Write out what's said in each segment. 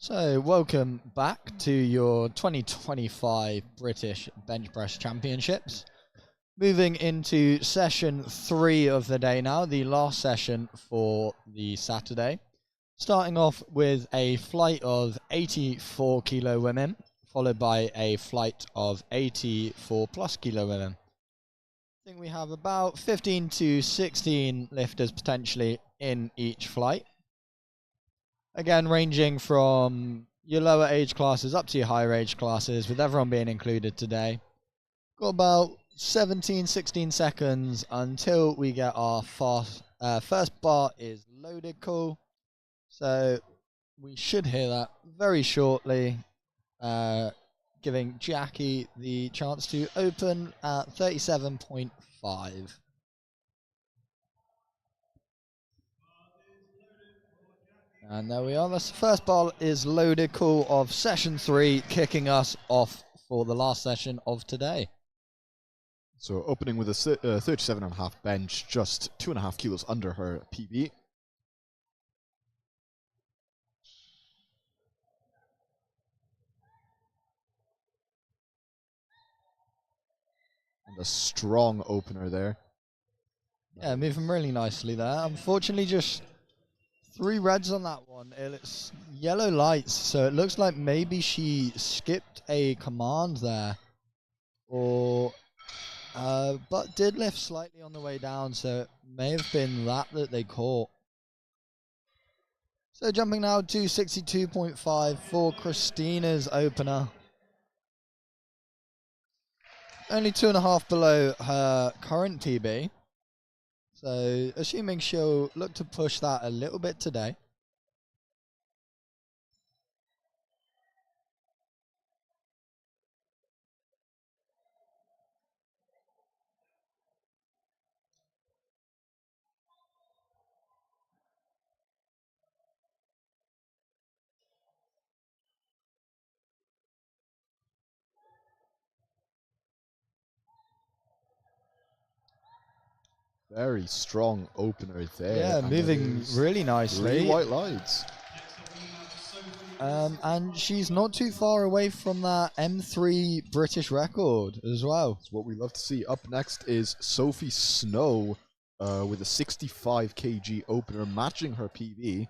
So, welcome back to your 2025 British Bench Press Championships. Moving into session 3 of the day now, the last session for the Saturday. Starting off with a flight of 84 kilo women, followed by a flight of 84 plus kilo women. I think we have about 15 to 16 lifters potentially in each flight. Again, ranging from your lower age classes up to your higher age classes, with everyone being included today. Got about 17, 16 seconds until we get our first bar is loaded call. So we should hear that very shortly, giving Jackie the chance to open at 37.5. And there we are. The first bar is loaded call of session 3, kicking us off for the last session of today. So opening with a 37.5 bench, just 2.5 kilos under her PB. And a strong opener there. Yeah, moving really nicely there. Unfortunately, just 3 reds on that one. It's yellow lights, so it looks like maybe she skipped a command there. But did lift slightly on the way down, so it may have been that they caught. So jumping now to 62.5 for Christina's opener. Only 2.5 below her current PB. So assuming she'll look to push that a little bit today. Very strong opener there. Yeah, and moving really nicely. 3 white lights. And she's not too far away from that M3 British record as well. That's what we love to see. Up next is Sophie Snow with a 65 kg opener, matching her PB.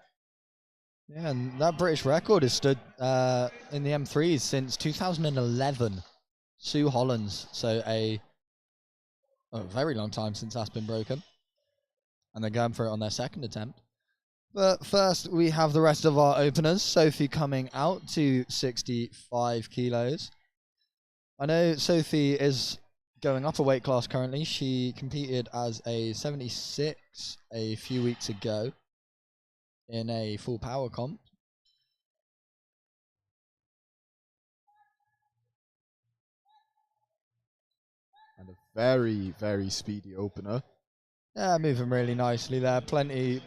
Yeah, and that British record has stood in the M3s since 2011. Sue Hollands. So a very long time since that's been broken. And they're going for it on their second attempt. But first, we have the rest of our openers. Sophie coming out to 65 kilos. I know Sophie is going up a weight class currently. She competed as a 76 a few weeks ago in a full power comp. And a very, very speedy opener. Yeah, moving really nicely there. Plenty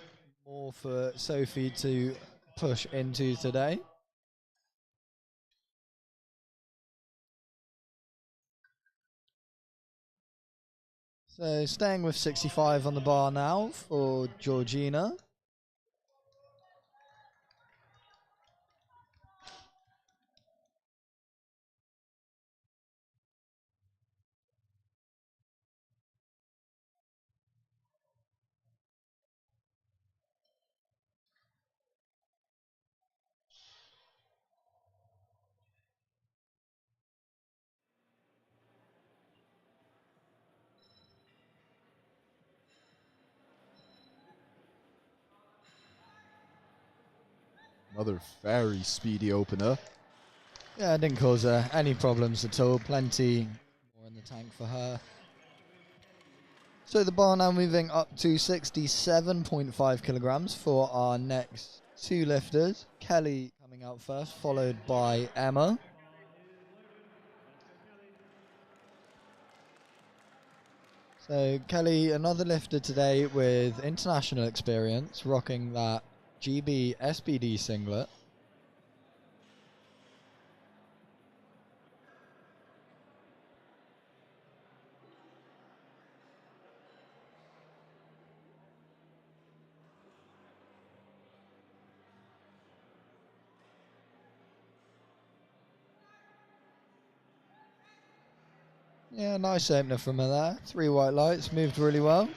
more for Sophie to push into today. So staying with 65 on the bar now for Georgina. Another very speedy opener. Yeah, it didn't cause her any problems at all. Plenty more in the tank for her. So the bar now moving up to 67.5 kilograms for our next 2 lifters. Kelly coming out first, followed by Emma. So Kelly, another lifter today with international experience, rocking that GB SBD singlet. Yeah, nice opener from her there. 3 white lights, moved really well.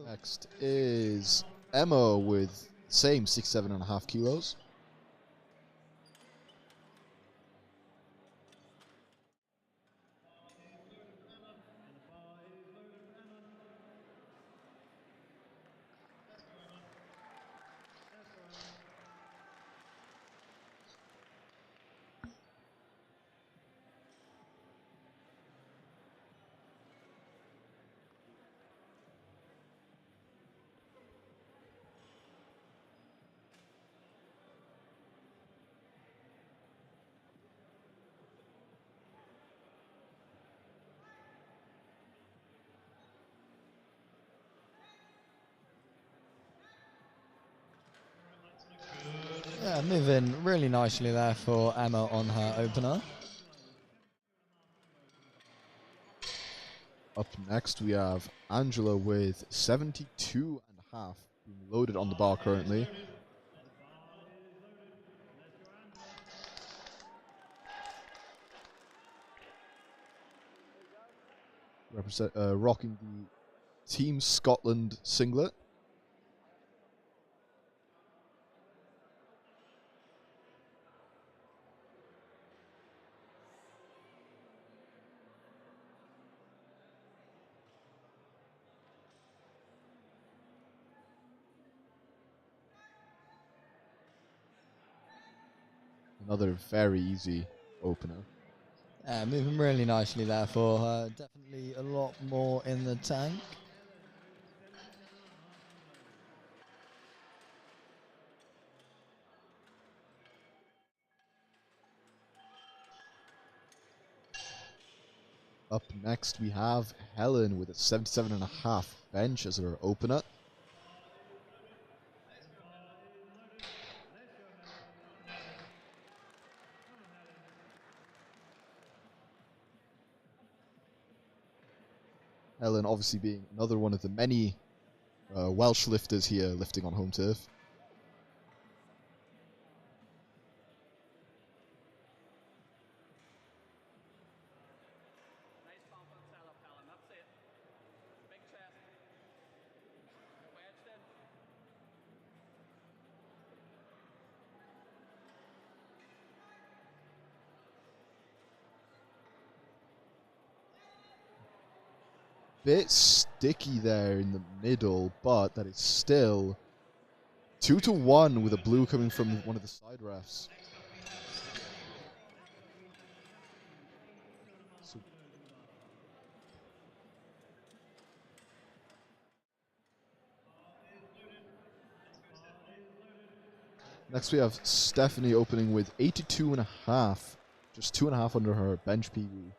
Next is Emma with same 67.5 kilos. Yeah, moving really nicely there for Emma on her opener. Up next, we have Angela with 72.5 being loaded on the bar currently. Rocking the Team Scotland singlet. Another very easy opener. Yeah, moving really nicely there for her. Definitely a lot more in the tank. Up next, we have Helen with a 77.5 bench as her opener. Helen obviously being another one of the many Welsh lifters here lifting on home turf. Bit sticky there in the middle, but that is still 2-1 with a blue coming from one of the side refs. So next we have Stephanie opening with 82.5, just 2.5 under her bench PB.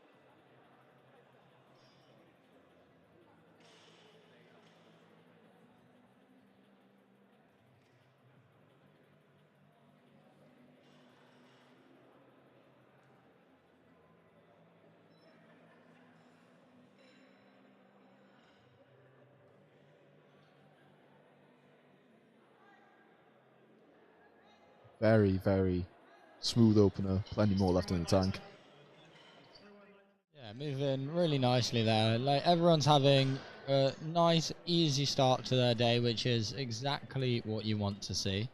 Very, very smooth opener. Plenty more left in the tank. Yeah, moving really nicely there. Like everyone's having a nice, easy start to their day, which is exactly what you want to see.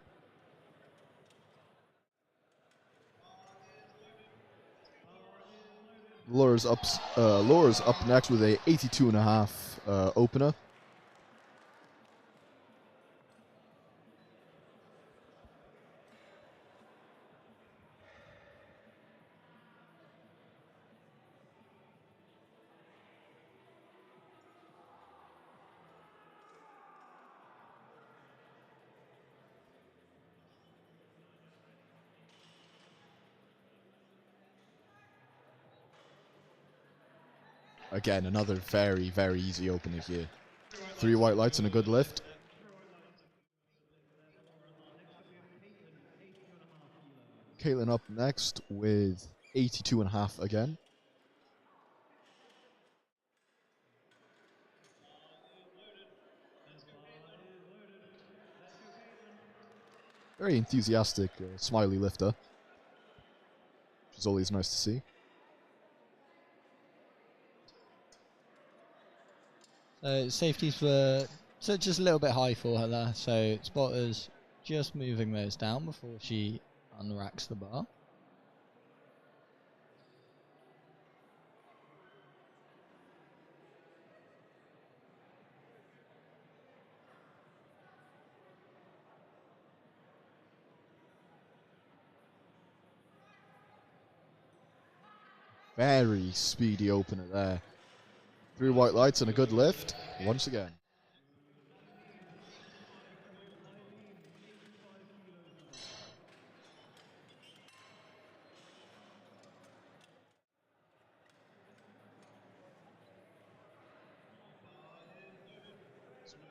Laura's up next with a 82.5 opener. Again, another very, very easy opener here. 3 white lights and a good lift. Caitlin up next with 82.5 again. Very enthusiastic, smiley lifter, which is always nice to see. Safeties were just a little bit high for her there, so spotters just moving those down before she unracks the bar. Very speedy opener there. 3 white lights and a good lift once again.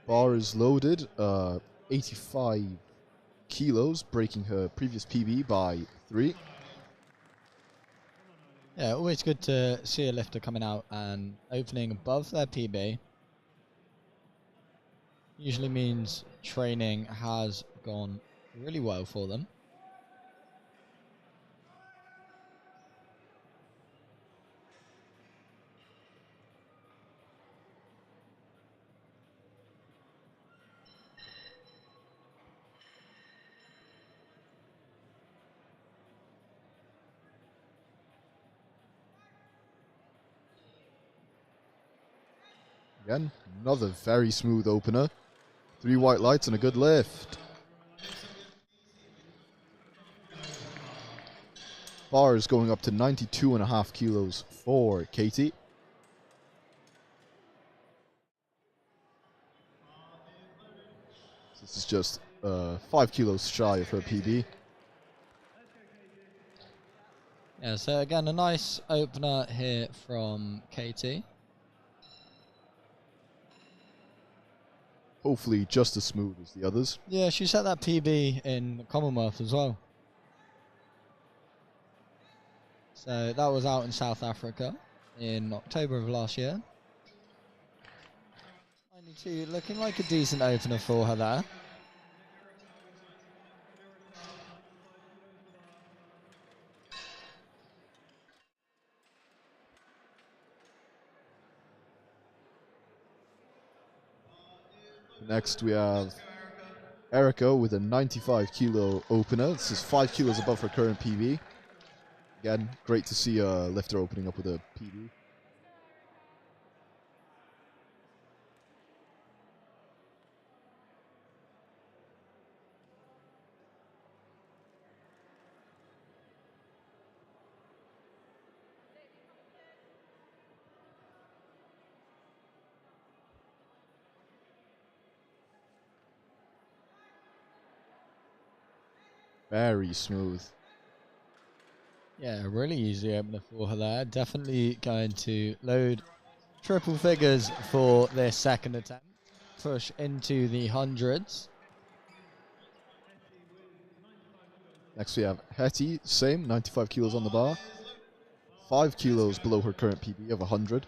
Bar is loaded, 85 kilos, breaking her previous PB by 3. Yeah, always good to see a lifter coming out and opening above their PB. Usually means training has gone really well for them. Again, another very smooth opener. 3 white lights and a good lift. Bar is going up to 92.5 kilos for Katie. This is just 5 kilos shy of her PB. Yeah, so again, a nice opener here from Katie. Hopefully just as smooth as the others. Yeah, she set that PB in the Commonwealth as well. So that was out in South Africa in October of last year. 92, looking like a decent opener for her there. Next we have Erica with a 95 kilo opener. This is 5 kilos above her current PB. Again, great to see a lifter opening up with a PB. Very smooth. Yeah, really easy opener for her there. Definitely going to load triple figures for this second attempt. Push into the hundreds. Next we have Hetty, same, 95 kilos on the bar. 5 kilos below her current PB of 100.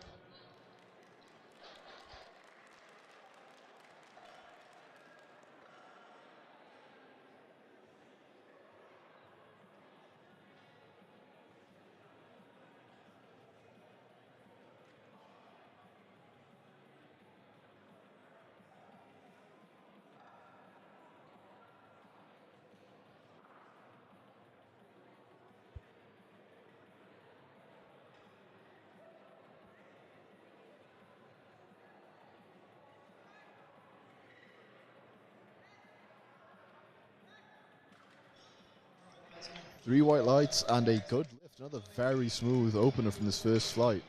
Three white lights and a good lift. Another very smooth opener from this first flight.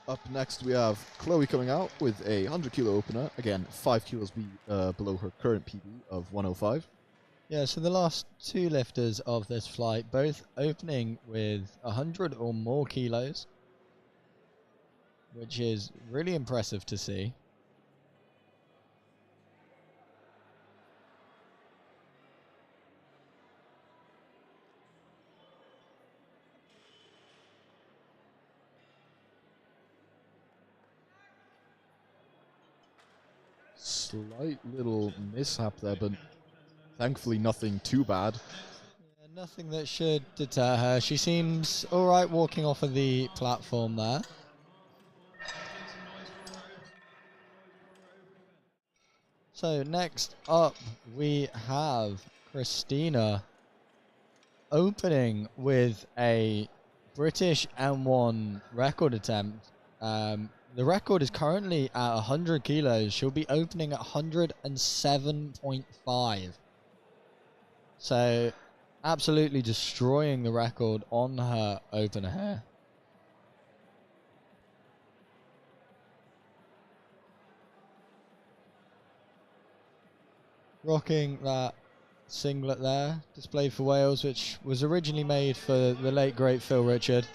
Up next we have Chloe coming out with a 100 kilo opener. Again, 5 kilos below her current PB of 105. Yeah, so the last two lifters of this flight, both opening with 100 or more kilos, which is really impressive to see. Slight little mishap there, but thankfully nothing too bad. Yeah, Nothing that should deter her. She seems alright walking off of the platform there. So next up we have Christina opening with a British M1 record attempt. The record is currently at 100 kilos. She'll be opening at 107.5. So absolutely destroying the record on her opener here. Rocking that singlet there, displayed for Wales, which was originally made for the late great Phil Richard.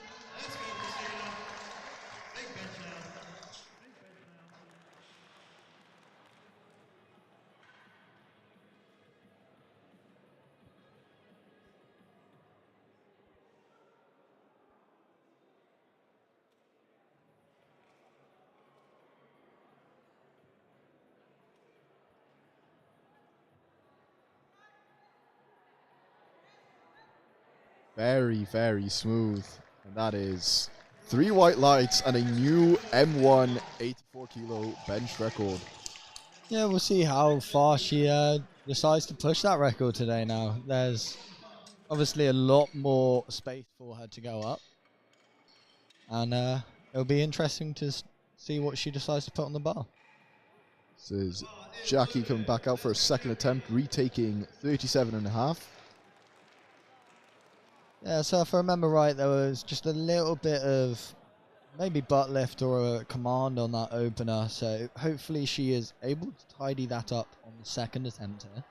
Very, very smooth. And that is 3 white lights and a new M1 84 kilo bench record. Yeah, we'll see how far she decides to push that record today now. There's obviously a lot more space for her to go up. And it'll be interesting to see what she decides to put on the bar. This is Jackie coming back out for a second attempt, retaking 37.5. Yeah, so if I remember right, there was just a little bit of maybe butt lift or a command on that opener. So hopefully she is able to tidy that up on the second attempt here.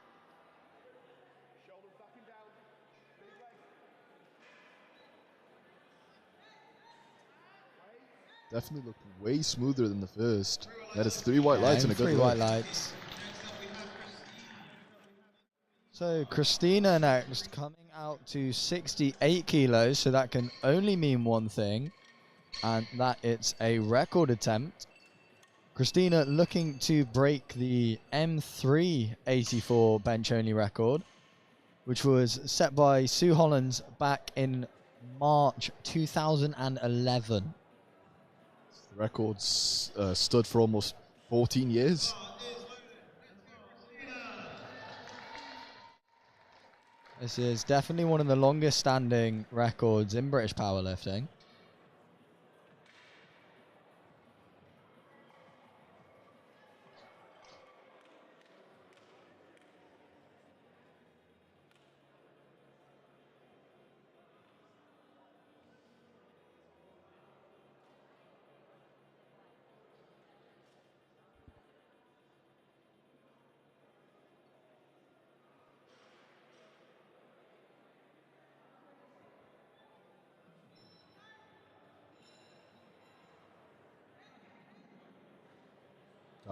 Definitely looking way smoother than the first. That is 3 white lights and a good 3 white lights. So Christina next, coming out to 68 kilos. So that can only mean one thing, and that it's a record attempt. Christina looking to break the M3 84 bench only record, which was set by Sue Hollins back in March 2011. The record's stood for almost 14 years. This is definitely one of the longest standing records in British powerlifting.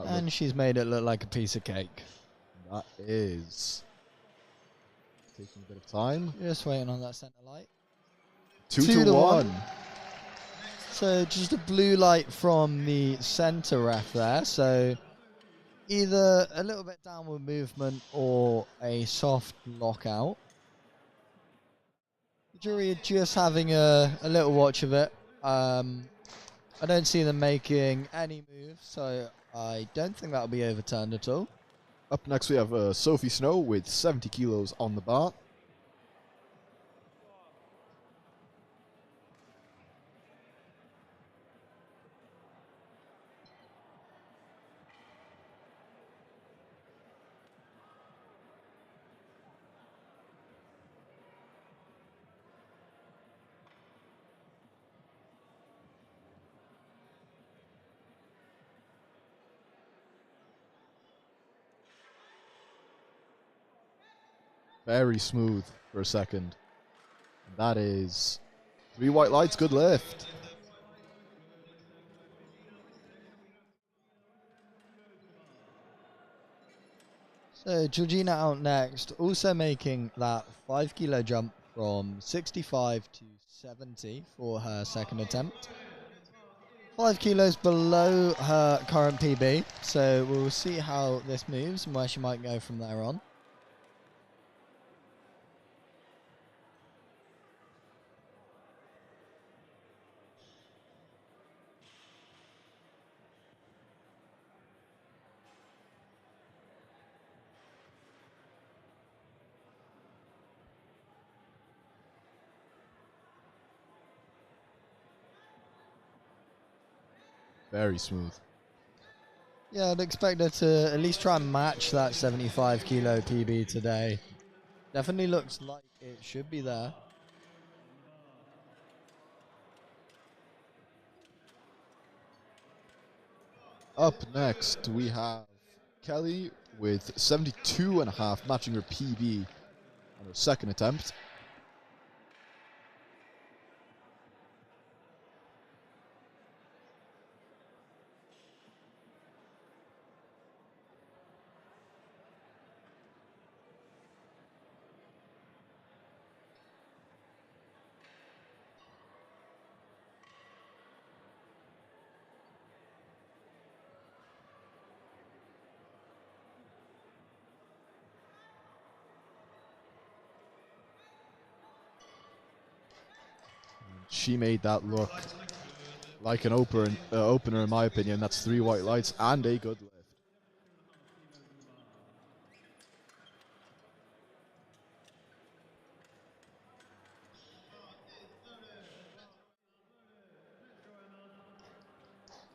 And she's made it look like a piece of cake. That is taking a bit of time. Just waiting on that center light. 2 to 1. So just a blue light from the center ref there. So either a little bit downward movement or a soft lockout. The jury are just having a little watch of it. I don't see them making any moves, so I don't think that'll be overturned at all. Up next we have Sophie Snow with 70 kilos on the bar. Very smooth for a second. And that is 3 white lights, good lift. So Georgina out next, also making that 5 kilo jump from 65 to 70 for her second attempt. 5 kilos below her current PB, so we'll see how this moves and where she might go from there on. Very smooth. Yeah, I'd expect her to at least try and match that 75 kilo PB today. Definitely looks like it should be there. Up next, we have Kelly with 72.5, matching her PB on her second attempt. She made that look like an opener, in my opinion. That's 3 white lights and a good lift.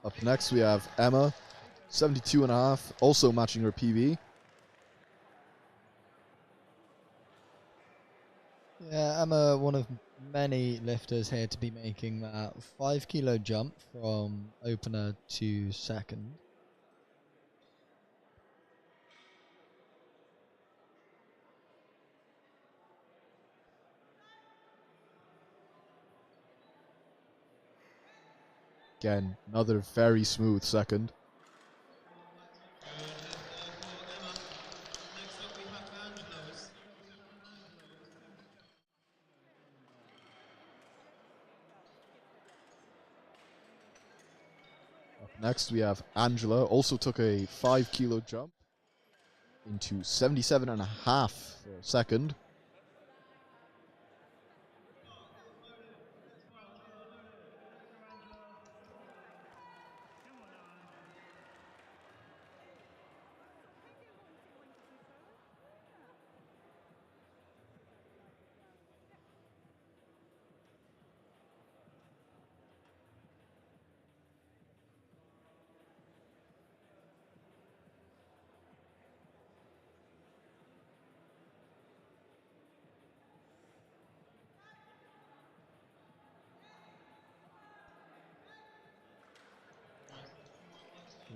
Up next, we have Emma, 72.5, also matching her PB. Yeah, Emma, one of many lifters here to be making that 5 kilo jump from opener to second. Again, another very smooth second. Up next, we have Angela, also took a 5 kilo jump into 77.5 for a second.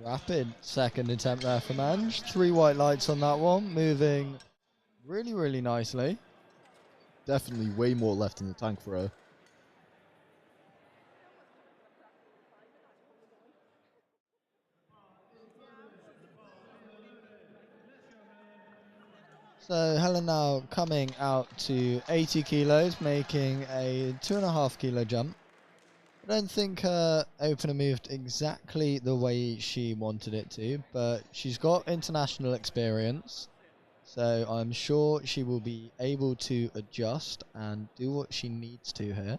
Rapid second attempt there from Ange. 3 white lights on that one, moving really, really nicely. Definitely way more left in the tank for her. So Helen now coming out to 80 kilos, making a 2.5 kilo jump. I don't think her opener moved exactly the way she wanted it to, but she's got international experience, so I'm sure she will be able to adjust and do what she needs to here.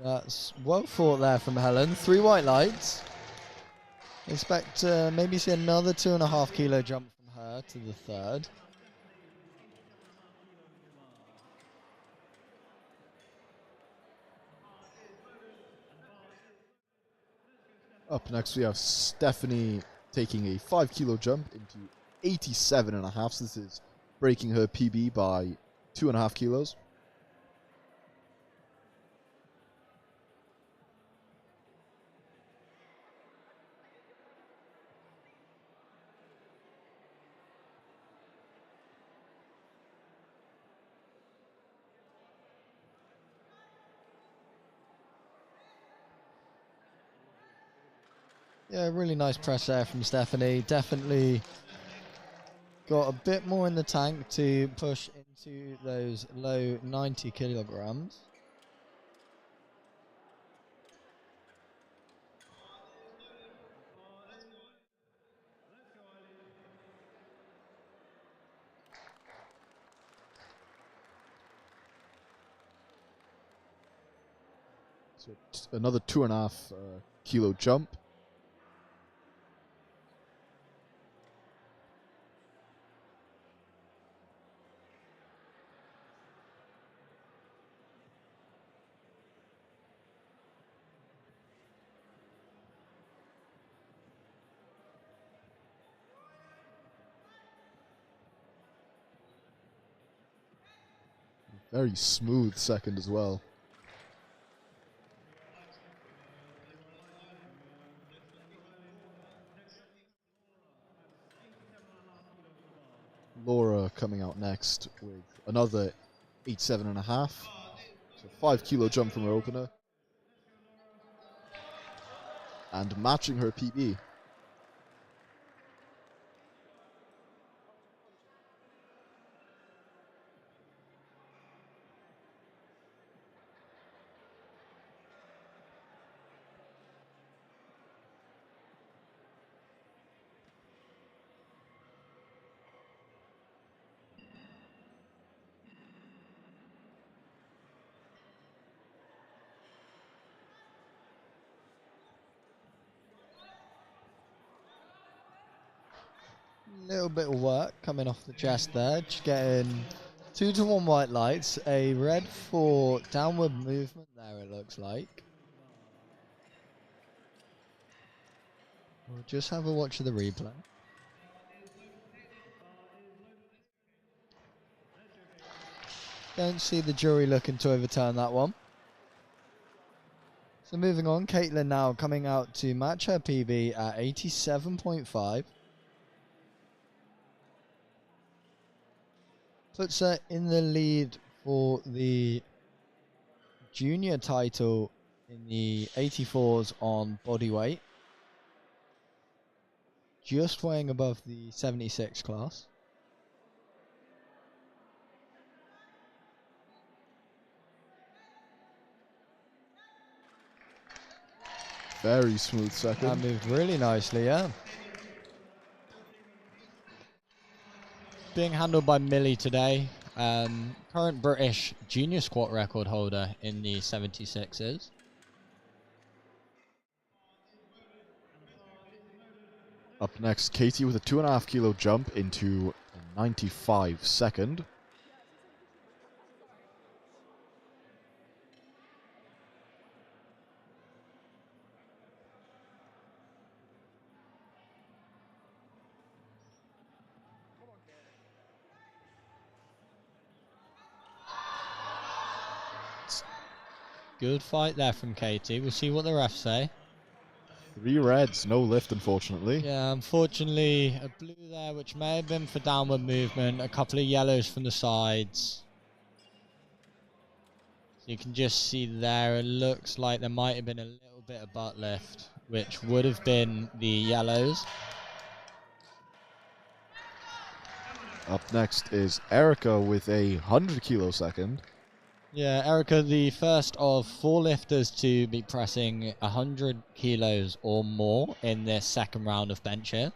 That's well thought there from Helen. 3 white lights. Expect maybe see another 2.5 kilo jump from her to the third. Up next, we have Stephanie taking a 5 kilo jump into 87.5. So this is breaking her PB by 2.5 kilos. Yeah, really nice press there from Stephanie. Definitely got a bit more in the tank to push into those low 90 kilograms. So another 2.5 kilo jump. Very smooth second as well. Laura coming out next with another 87.5. So 5 kilo jump from her opener. And matching her PB. Little bit of work coming off the chest there. Just getting 2 to 1 white lights. A red for downward movement there, it looks like. We'll just have a watch of the replay. Don't see the jury looking to overturn that one. So moving on, Caitlin now coming out to match her PB at 87.5. Puts her in the lead for the junior title in the 84s on body weight. Just weighing above the 76 class. Very smooth That second. moved really nicely, yeah. Being handled by Millie today. Current British junior squat record holder in the 76s. Up next, Katie with a 2.5 kilo jump into a 95 second. Good fight there from Katie. We'll see what the refs say. 3 reds, no lift unfortunately. Yeah, unfortunately, a blue there, which may have been for downward movement. A couple of yellows from the sides. So you can just see there, it looks like there might have been a little bit of butt lift, which would have been the yellows. Up next is Erica with a 100 kilo second. Yeah, Erica, the first of 4 lifters to be pressing 100 kilos or more in this second round of bench here.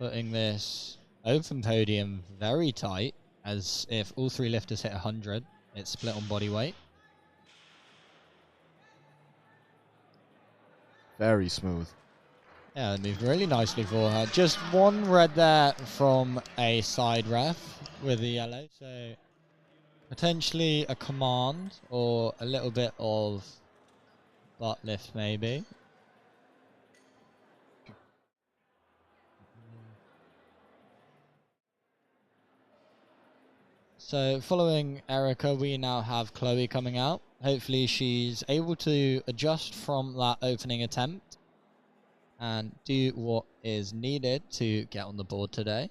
Putting this open podium very tight, as if all 3 lifters hit 100, it's split on body weight. Very smooth. Yeah, it moved really nicely for her. Just 1 red there from a side ref with the yellow, so potentially a command or a little bit of butt lift maybe. So following Erica, we now have Chloe coming out. Hopefully she's able to adjust from that opening attempt and do what is needed to get on the board today.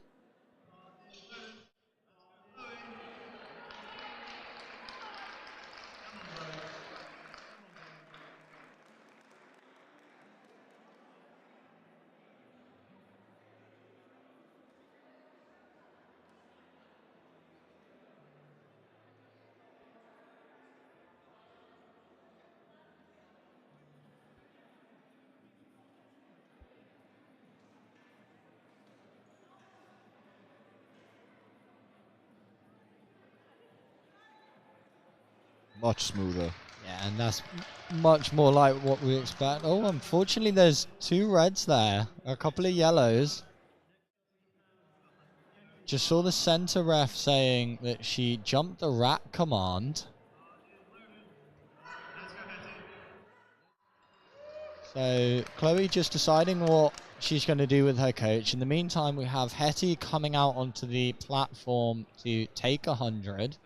Much smoother. Yeah, and that's much more like what we expect. Oh, unfortunately, there's 2 reds there, a couple of yellows. Just saw the center ref saying that she jumped the rat command. So Chloe just deciding what she's going to do with her coach. In the meantime, we have Hetty coming out onto the platform to take 100.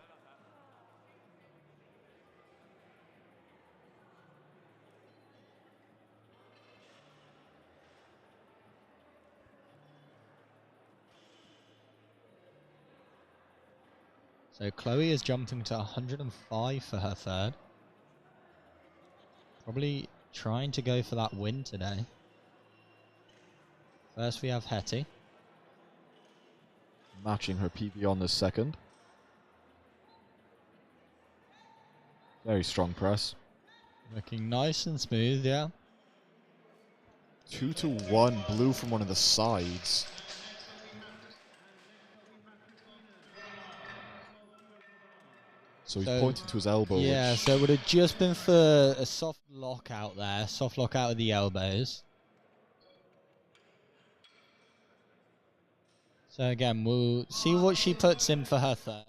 So Chloe is jumping to 105 for her third. Probably trying to go for that win today. First we have Hetty. Matching her PB on this second. Very strong press. Looking nice and smooth, yeah. 2-1 blue from one of the sides. So he's pointing to his elbow. Yeah, so it would have just been for a soft lock out there. Soft lock out of the elbows. So again, we'll see what she puts in for her third.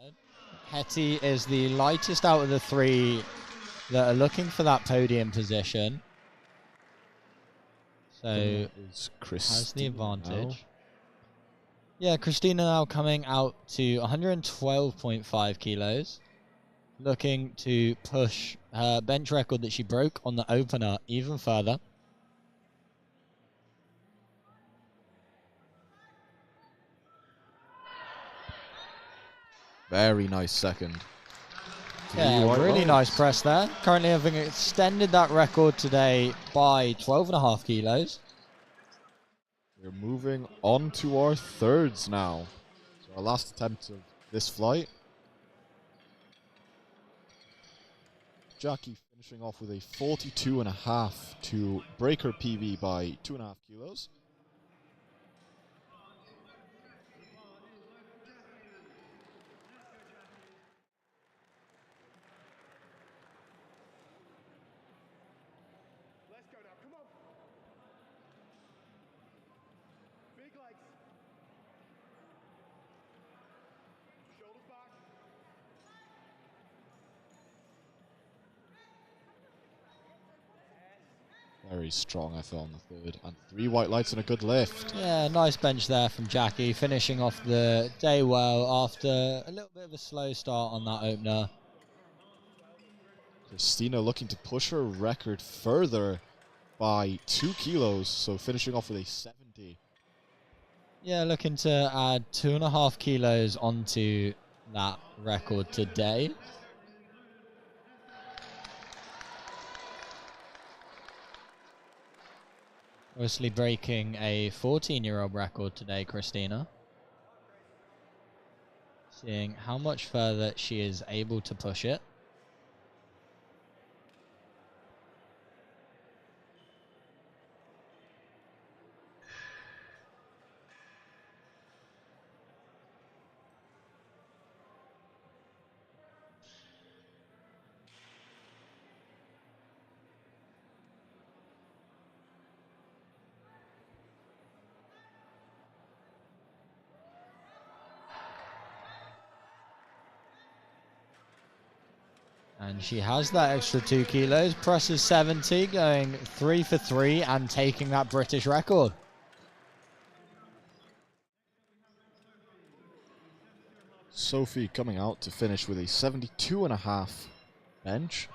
Hetty is the lightest out of the 3 that are looking for that podium position. So has the advantage. Now. Yeah, Christina now coming out to 112.5 kilos. Looking to push her bench record that she broke on the opener even further. Very nice second. Yeah, really nice press there. Currently having extended that record today by 12.5 kilos. We're moving on to our thirds now. So our last attempt of this flight. Jackie finishing off with a 42.5 to break her PB by 2.5 kilos. Very strong, I felt, on the third. And 3 white lights and a good lift. Yeah, nice bench there from Jackie, finishing off the day well after a little bit of a slow start on that opener. Christina looking to push her record further by 2 kilos, so finishing off with a 70. Yeah, looking to add 2.5 kilos onto that record today. Obviously breaking a 14-year-old record today, Christina. Seeing how much further she is able to push it. And she has that extra 2 kilos, presses 70, going 3 for 3 and taking that British record. Sophie coming out to finish with a 72.5 bench.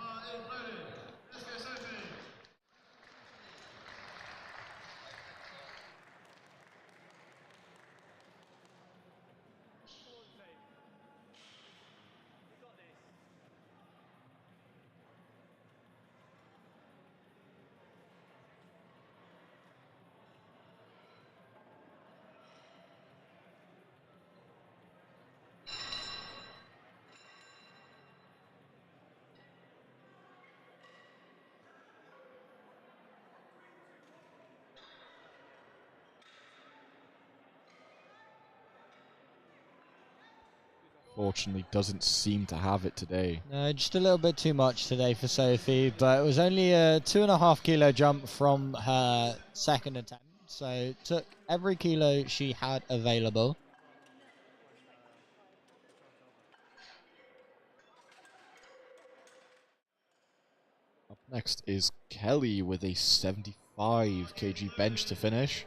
Fortunately, doesn't seem to have it today. No, just a little bit too much today for Sophie, but it was only a 2.5 kilo jump from her second attempt, so took every kilo she had available. Up next is Kelly with a 75 kg bench to finish.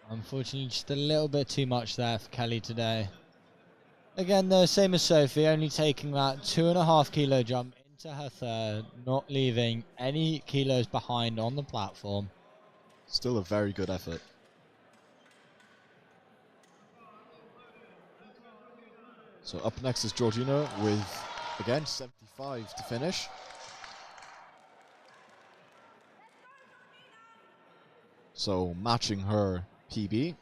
Unfortunately, just a little bit too much there for Kelly today. Again, though, same as Sophie, only taking that 2.5 kilo jump into her third, not leaving any kilos behind on the platform. Still a very good effort. So up next is Georgina with, again, 75 to finish. So matching her PB.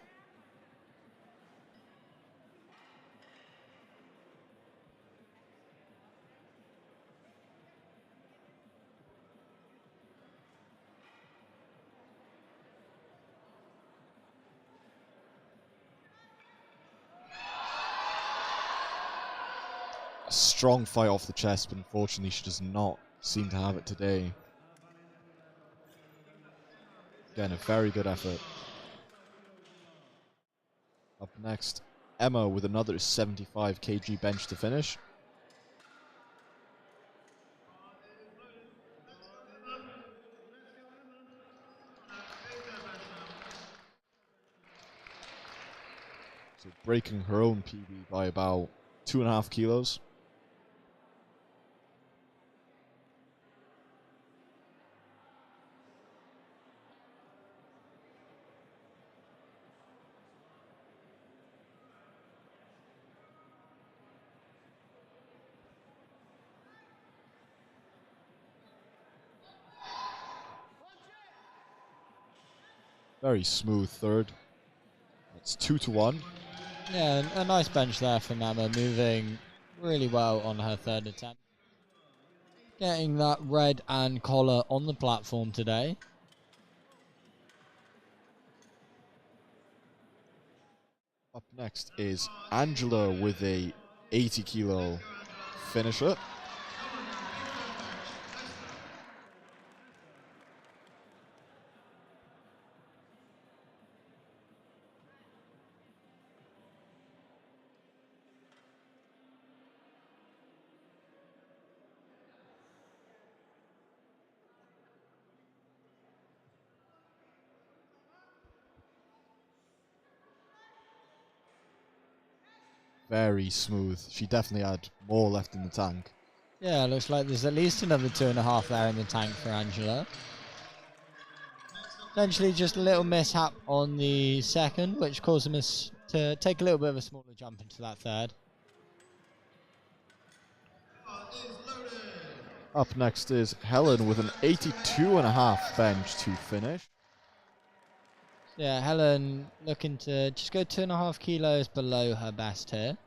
A strong fight off the chest, but unfortunately she does not seem to have it today. Again, a very good effort. Up next, Emma with another 75 kg bench to finish. So breaking her own PB by about 2.5 kilos. Very smooth third. That's 2-1. Yeah, a nice bench there from Emma, moving really well on her third attempt. Getting that red and collar on the platform today. Up next is Angela with a 80 kilo finisher. Very smooth. She definitely had more left in the tank. Yeah, looks like there's at least another 2.5 there in the tank for Angela. Eventually just a little mishap on the second, which caused him to take a little bit of a smaller jump into that third. Up next is Helen with an 82.5 bench to finish. Yeah, Helen looking to just go 2.5 kilos below her best here.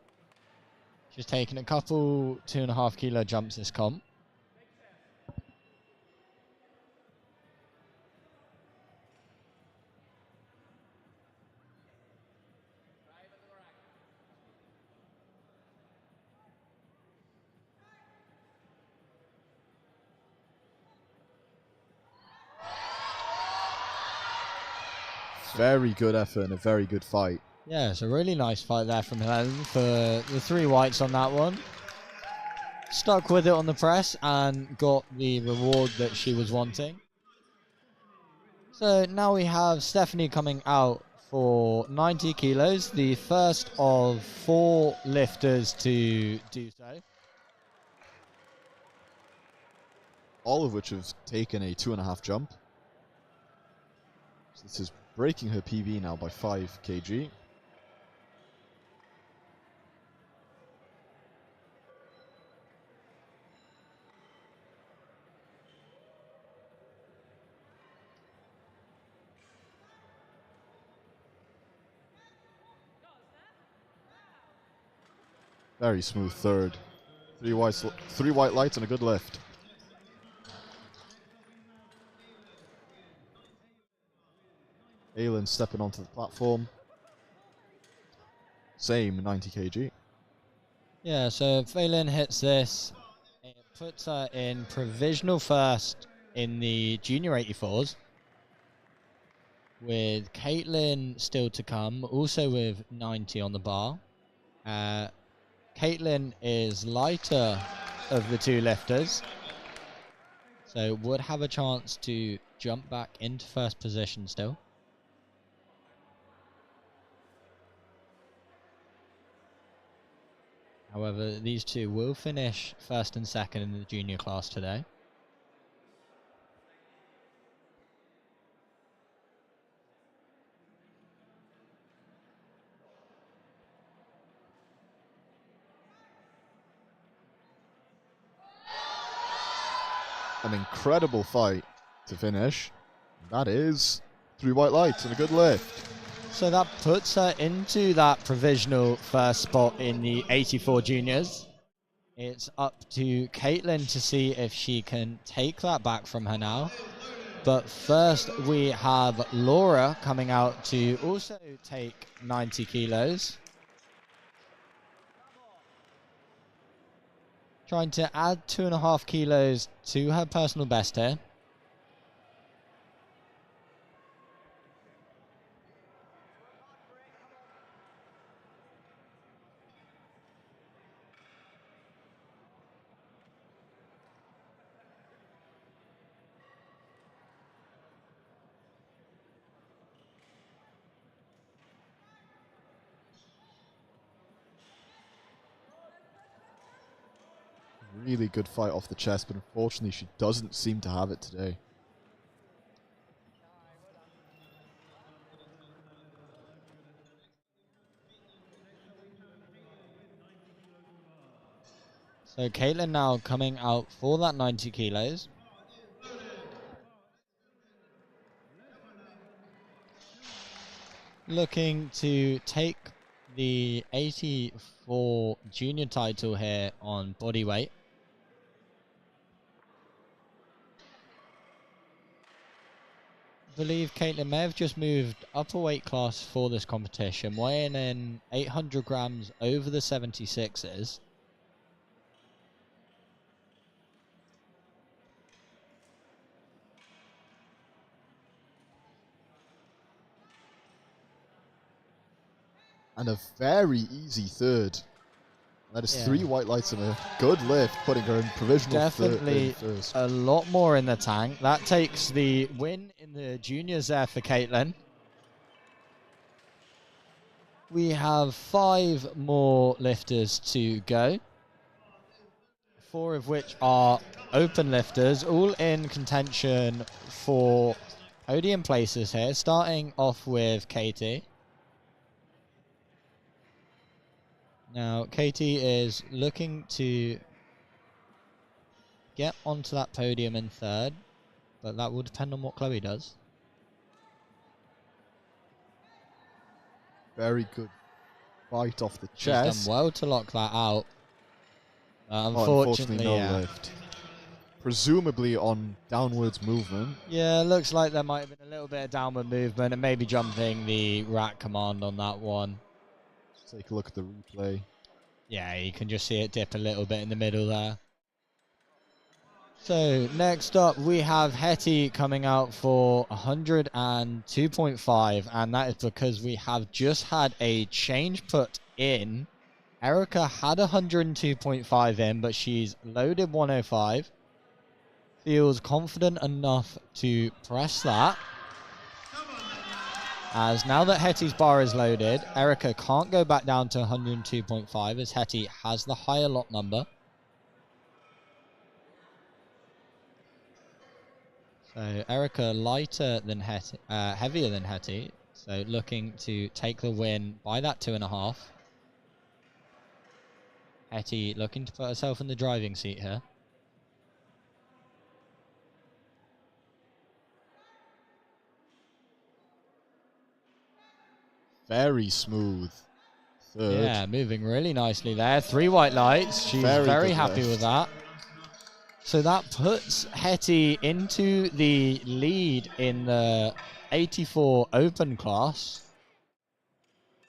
She's taken a couple 2.5 kilo jumps this comp. Very good effort and a very good fight. Yeah, it's a really nice fight there from Helen for the 3 whites on that one. Stuck with it on the press and got the reward that she was wanting. So now we have Stephanie coming out for 90 kilos, the first of 4 lifters to do so. all of which have taken a 2.5 jump. So this is breaking her PB now by 5 kg. Very smooth third. Three white lights and a good lift. Aylin stepping onto the platform. Same 90 kg. Yeah, so if Aylin hits this, it puts her in provisional first in the junior 84s. With Caitlin still to come, also with 90 on the bar. Caitlin is lighter of the two lifters, so would have a chance to jump back into first position still. However, these two will finish first and second in the junior class today. An incredible fight to finish. That is 3 white lights and a good lift. So that puts her into that provisional first spot in the 84 juniors. It's up to Caitlin to see if she can take that back from her now. But first we have Laura coming out to also take 90 kilos. Trying to add 2.5 kilos to her personal best here. Really good fight off the chest, but unfortunately she doesn't seem to have it today. So Caitlin now coming out for that 90 kilos. Looking to take the 84 junior title here on body weight. I believe Caitlin may have just moved up a weight class for this competition, weighing in 800 grams over the 76s. And a very easy third. That is 3 white lights and a good lift, putting her in provisional Definitely first. a lot more in the tank. That takes the win in the juniors there for Caitlin. We have 5 more lifters to go. 4 of which are open lifters, all in contention for podium places here, starting off with Katie. Now, Katie is looking to get onto that podium in third, but that will depend on what Chloe does. Very good fight off the She's chest. done well to lock that out. Unfortunately, no yeah. lift. Presumably on downwards movement. Yeah, looks like there might have been a little bit of downward movement and maybe jumping the rack command on that one. Let's take a look at the replay. Yeah, you can just see it dip a little bit in the middle there. So next up we have Hetty coming out for 102.5, and that is because we have just had a change put in. Erica had 102.5 in, but she's loaded 105. Feels confident enough to press that. As now that Hetty's bar is loaded, Erica can't go back down to 102.5 as Hetty has the higher lot number. So Erica lighter than Hetty, heavier than Hetty. So looking to take the win by that 2.5. Hetty looking to put herself in the driving seat here. Very smooth. Third. Yeah, moving really nicely there. 3 white lights. She's very happy with that. So that puts Hetty into the lead in the 84 open class.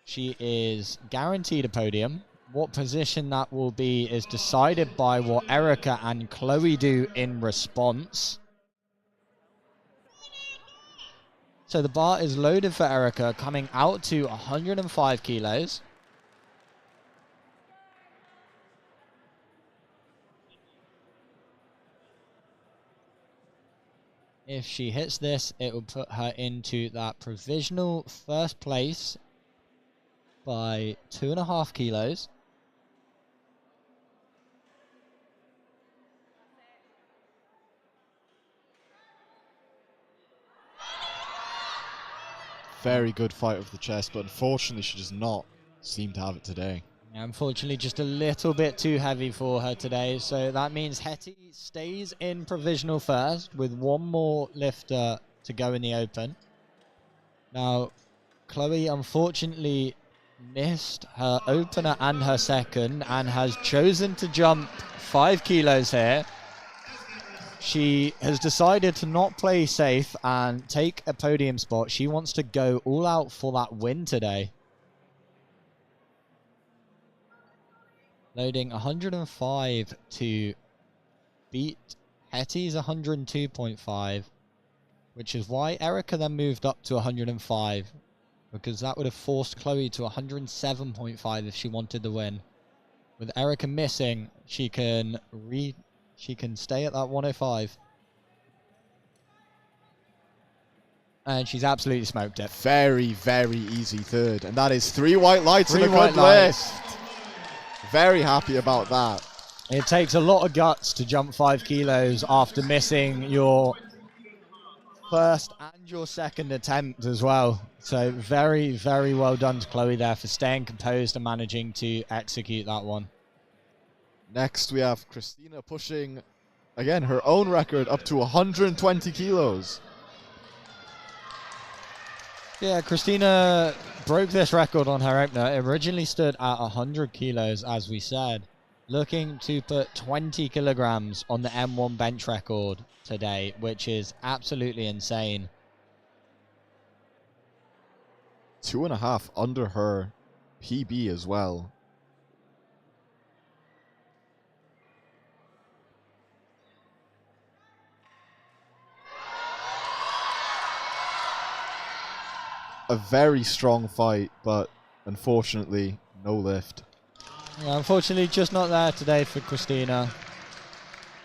She is guaranteed a podium. What position that will be is decided by what Erica and Chloe do in response. So the bar is loaded for Erica, coming out to 105 kilos. If she hits this, it will put her into that provisional first place by 2.5 kilos. Very good fight of the chest, but unfortunately she does not seem to have it today. Unfortunately, just a little bit too heavy for her today. So that means Hetty stays in provisional first with one more lifter to go in the open. Now, Chloe unfortunately missed her opener and her second and has chosen to jump 5 kilos here. She has decided to not play safe and take a podium spot. She wants to go all out for that win today. Loading 105 to beat Hetty's 102.5, which is why Erica then moved up to 105, because that would have forced Chloe to 107.5 if she wanted the win. With Erica missing, she can stay at that 105. And she's absolutely smoked it. Very, very easy third. And that is 3 white lights and a good lights. lift. Very happy about that. It takes a lot of guts to jump 5 kilos after missing your first and your second attempt as well. So very, very well done to Chloe there for staying composed and managing to execute that one. Next we have Christina pushing, again, her own record up to 120 kilos. Yeah, Christina broke this record on her opener. It originally stood at 100 kilos, as we said. Looking to put 20 kilograms on the M1 bench record today, which is absolutely insane. 2.5 under her PB as well. A very strong fight, but unfortunately, no lift. Yeah, unfortunately, just not there today for Christina.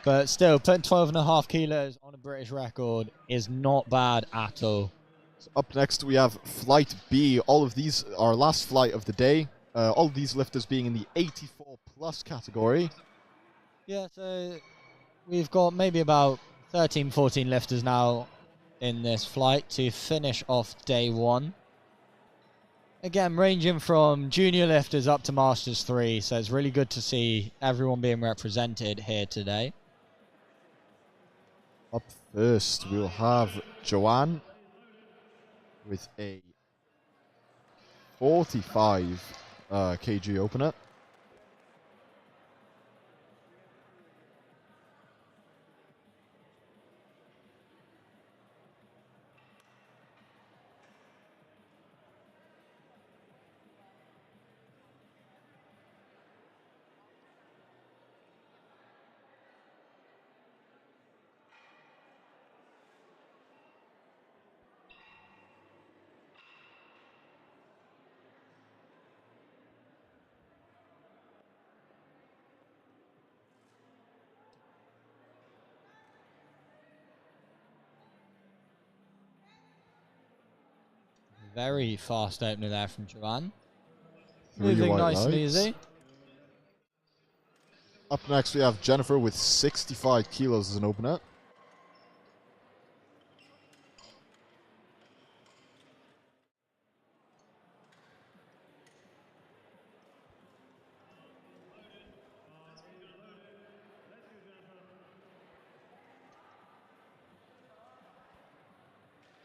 But still, putting 12.5 kilos on a British record is not bad at all. So up next, we have Flight B. All of these are last flight of the day. All of these lifters being in the 84 plus category. Yeah, so we've got maybe about 13, 14 lifters now in this flight to finish off day 1. Again, ranging from junior lifters up to Masters 3, so it's really good to see everyone being represented here today. Up first, we'll have Joanne with a 45 kg opener. Very fast opener there from Joanne. 3 Moving white nice and lights. easy. Up next, we have Jennifer with 65 kilos as an opener.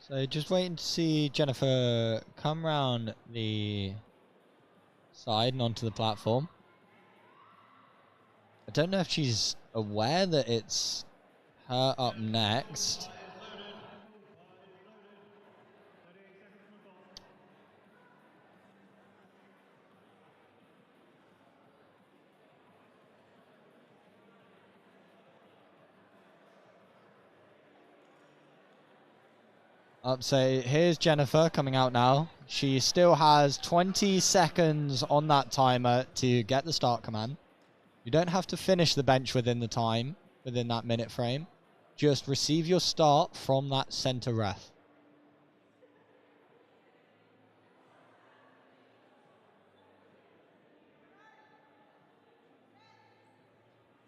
So just waiting to see Jennifer come round the side and onto the platform. I don't know if she's aware that it's her up next. So here's Jennifer coming out now. She still has 20 seconds on that timer to get the start command. You don't have to finish the bench within the time, within that minute frame. Just receive your start from that center ref.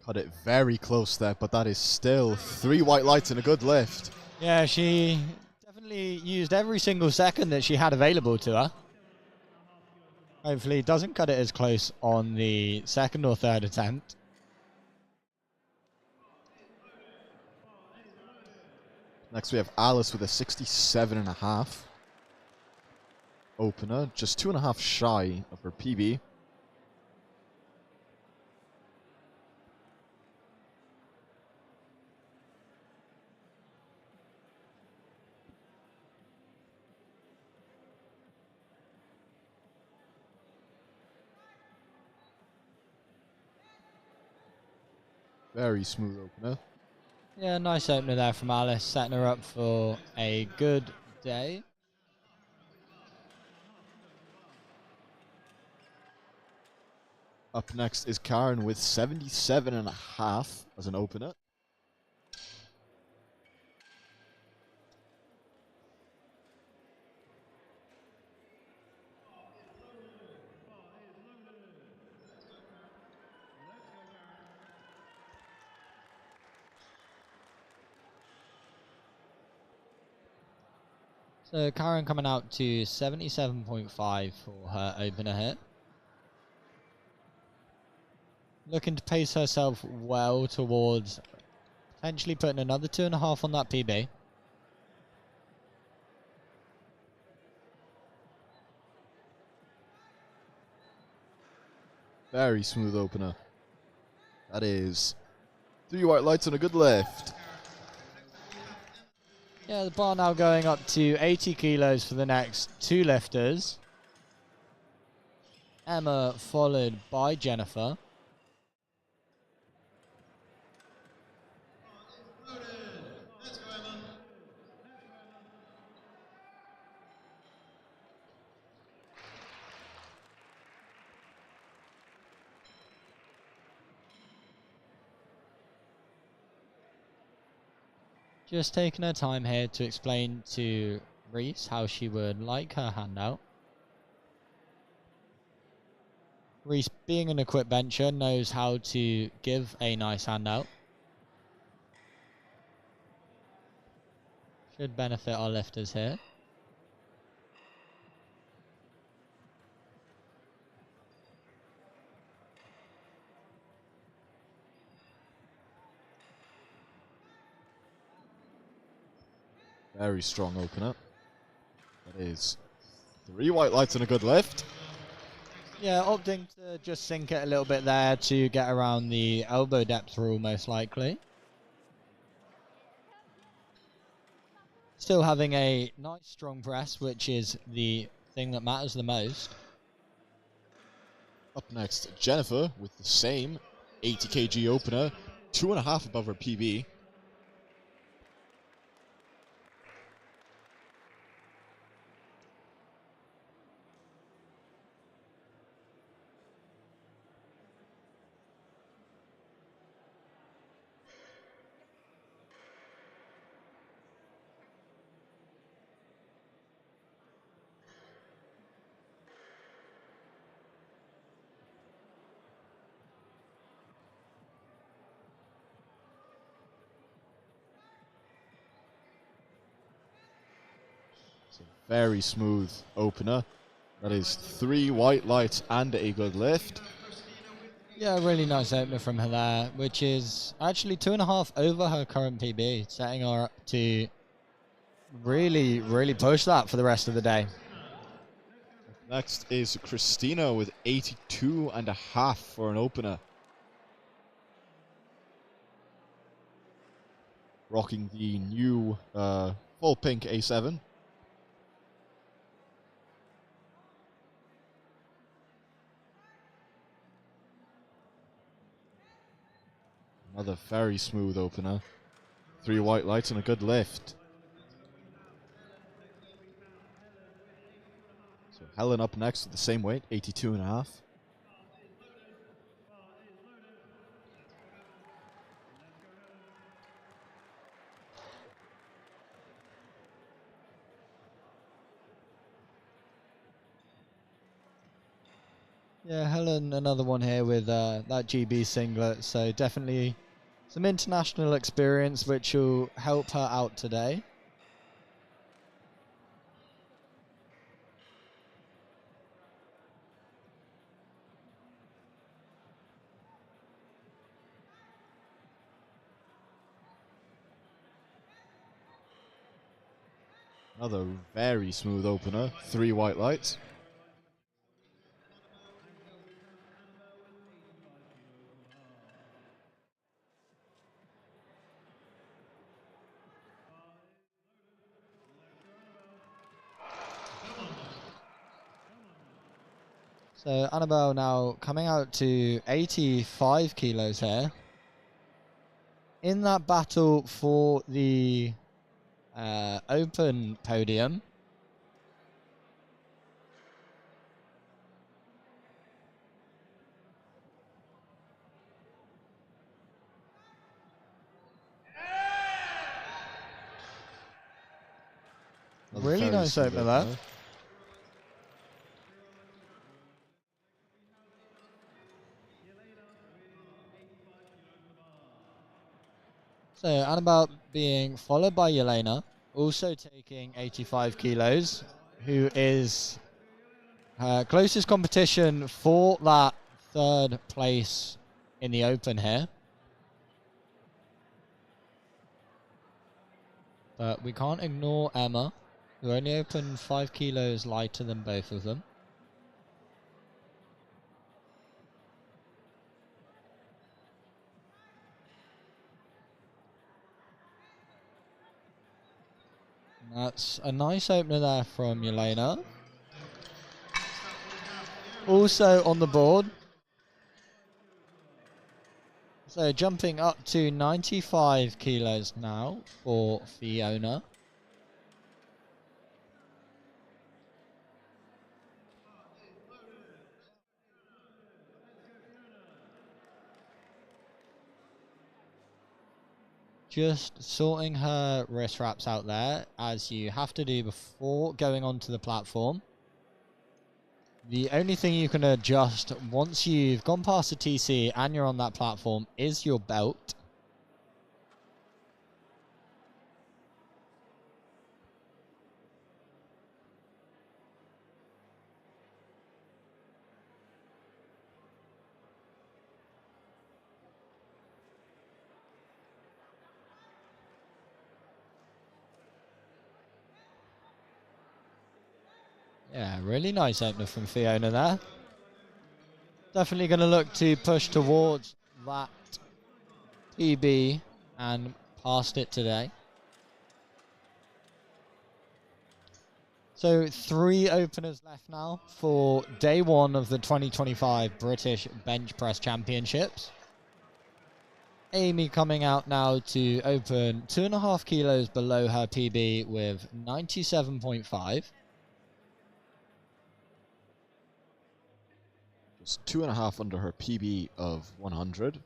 Cut it very close there, but that is still 3 white lights and a good lift. Yeah, she definitely used every single second that she had available to her. Hopefully doesn't cut it as close on the second or third attempt. Next we have Alice with a 67.5 opener, just 2.5 shy of her PB. Very smooth opener. Yeah, nice opener there from Alice, setting her up for a good day. Up next is Karen with 77.5 as an opener. So Karen coming out to 77.5 for her opener hit. Looking to pace herself well towards potentially putting another 2.5 on that PB. Very smooth opener. That is 3 white lights and a good lift. Yeah, the bar now going up to 80 kilos for the next 2 lifters. Emma followed by Jennifer. Just taking her time here to explain to Reese how she would like her handout. Reese, being an equipped bencher, knows how to give a nice handout. Should benefit our lifters here. Very strong opener. That is 3 white lights and a good lift. Yeah, opting to just sink it a little bit there to get around the elbow depth rule, most likely. Still having a nice strong press, which is the thing that matters the most. Up next, Jennifer with the same 80 kg opener, 2.5 above her PB. Very smooth opener. That is 3 white lights and a good lift. Yeah, really nice opener from her there, which is actually 2.5 over her current PB, setting her up to really, really push that for the rest of the day. Next is Christina with 82.5 for an opener. Rocking the new full pink A7. Another very smooth opener. 3 white lights and a good lift. So Helen up next with the same weight, 82.5. Yeah, Helen, another one here with that GB singlet. So definitely some international experience, which will help her out today. Another very smooth opener, 3 white lights. So Annabelle now coming out to 85 kilos here. In that battle for the open podium. Another Really very nice smooth opener there. So Annabelle being followed by Yelena, also taking 85 kilos, who is her closest competition for that third place in the open here. But we can't ignore Emma, who only opened 5 kilos lighter than both of them. That's a nice opener there from Yelena. Also on the board. So jumping up to 95 kilos now for Fiona. Just sorting her wrist wraps out there, as you have to do before going onto the platform. The only thing you can adjust once you've gone past the TC and you're on that platform is your belt. Yeah, really nice opener from Fiona there. Definitely going to look to push towards that PB and past it today. So 3 openers left now for day 1 of the 2025 British Bench Press Championships. Amy coming out now to open 2.5 kilos below her PB with 97.5. Just 2.5 under her PB of 100.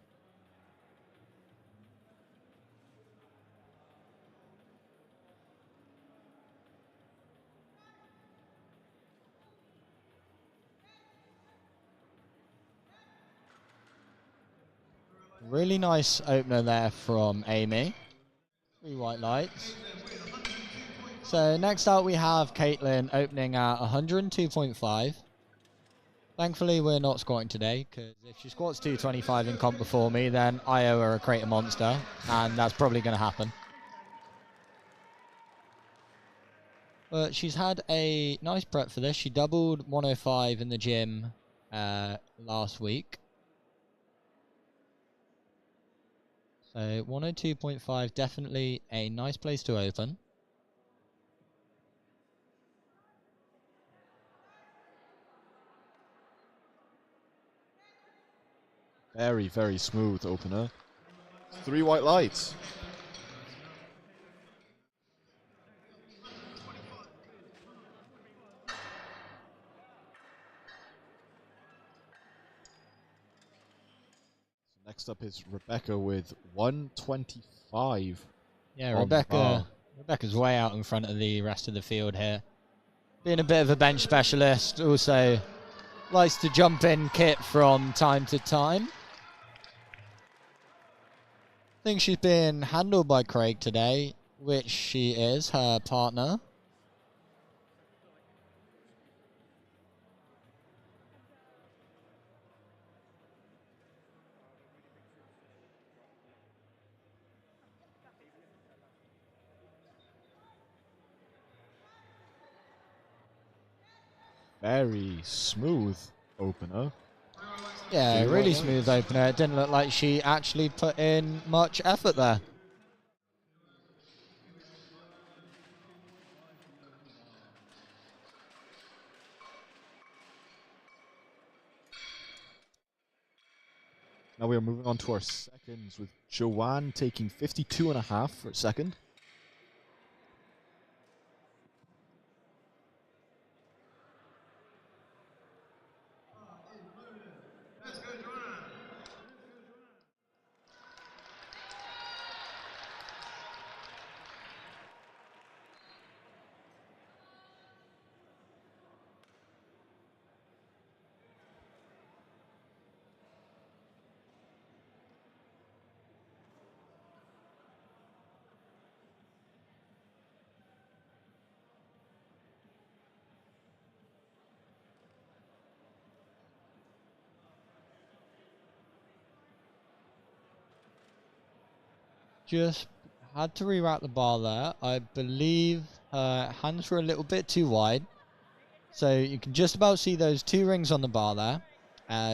Really nice opener there from Amy. 3 white lights. So next out we have Caitlin opening at 102.5. Thankfully we're not squatting today, because if she squats 225 in comp before me, then I owe her a crater monster, and that's probably going to happen. But she's had a nice prep for this. She doubled 105 in the gym last week. So 102.5, definitely a nice place to open. Very, very smooth opener. 3 white lights. Next up is Rebecca with 125. Yeah, on the bar. Rebecca's way out in front of the rest of the field here. Being a bit of a bench specialist, also likes to jump in kit from time to time. I think she's being handled by Craig today, which she is, her partner. Very smooth opener. Yeah, 3 really white smooth lights. opener. It didn't look like she actually put in much effort there. Now we are moving on to our seconds with Joanne taking 52.5 for a second. Just had to reroute the bar there. I believe her hands were a little bit too wide. So you can just about see those 2 rings on the bar there.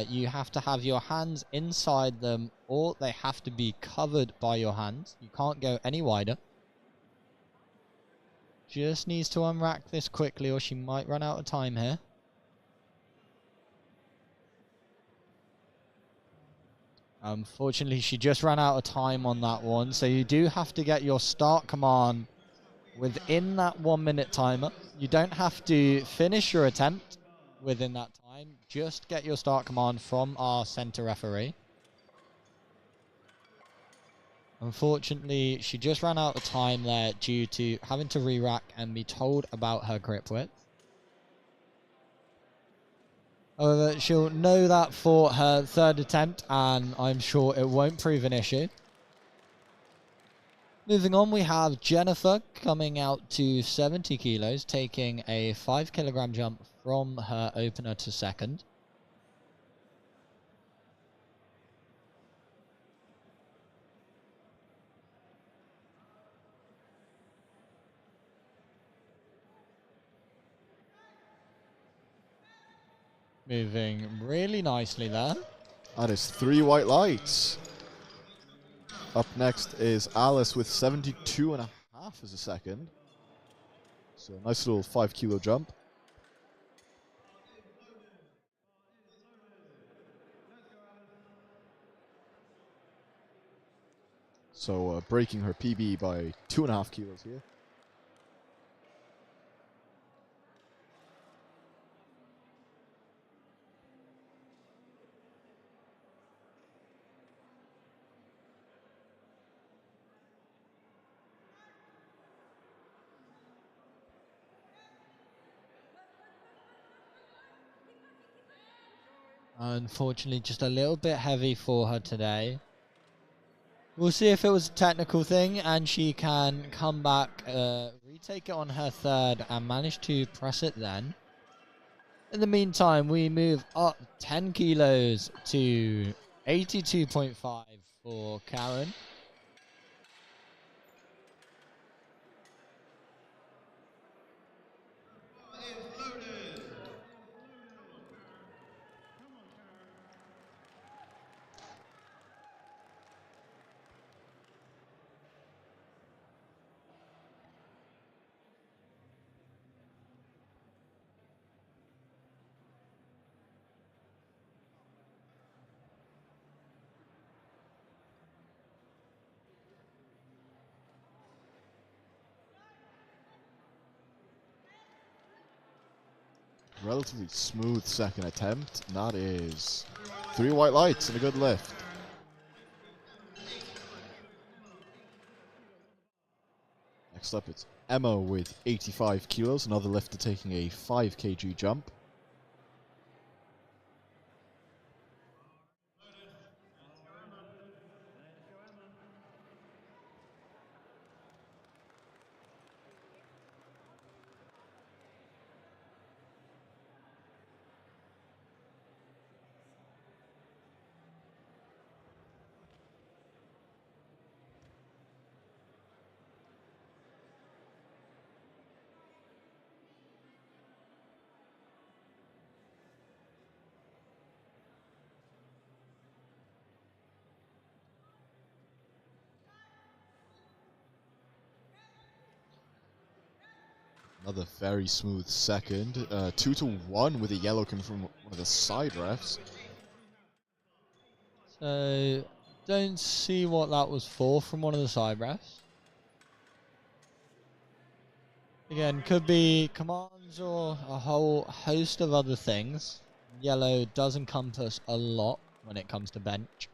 You have to have your hands inside them, or they have to be covered by your hands. You can't go any wider. Just needs to unrack this quickly, or she might run out of time here. Unfortunately, she just ran out of time on that one, so you do have to get your start command within that 1 minute timer. You don't have to finish your attempt within that time. Just get your start command from our center referee. Unfortunately, she just ran out of time there due to having to re-rack and be told about her grip width. However, she'll know that for her 3rd attempt, and I'm sure it won't prove an issue. Moving on, we have Jennifer coming out to 70 kilos, taking a 5 kilogram jump from her opener to second. Moving really nicely there. That is 3 white lights. Up next is Alice with 72.5 as a second. So a nice little 5 kilo jump. So breaking her PB by 2.5 kilos here. Unfortunately, just a little bit heavy for her today. We'll see if it was a technical thing and she can come back, retake it on her 3rd and manage to press it then. In the meantime, we move up 10 kilos to 82.5 for Karen. relatively smooth second attempt. And that is 3 white lights and a good lift. Next up, it's Emma with 85 kilos, another lifter taking a 5 kg jump. Another very smooth second. 2-1 with a yellow coming from one of the side refs. So, don't see what that was for from one of the side refs. Again, could be commands or a whole host of other things. Yellow does encompass a lot when it comes to bench.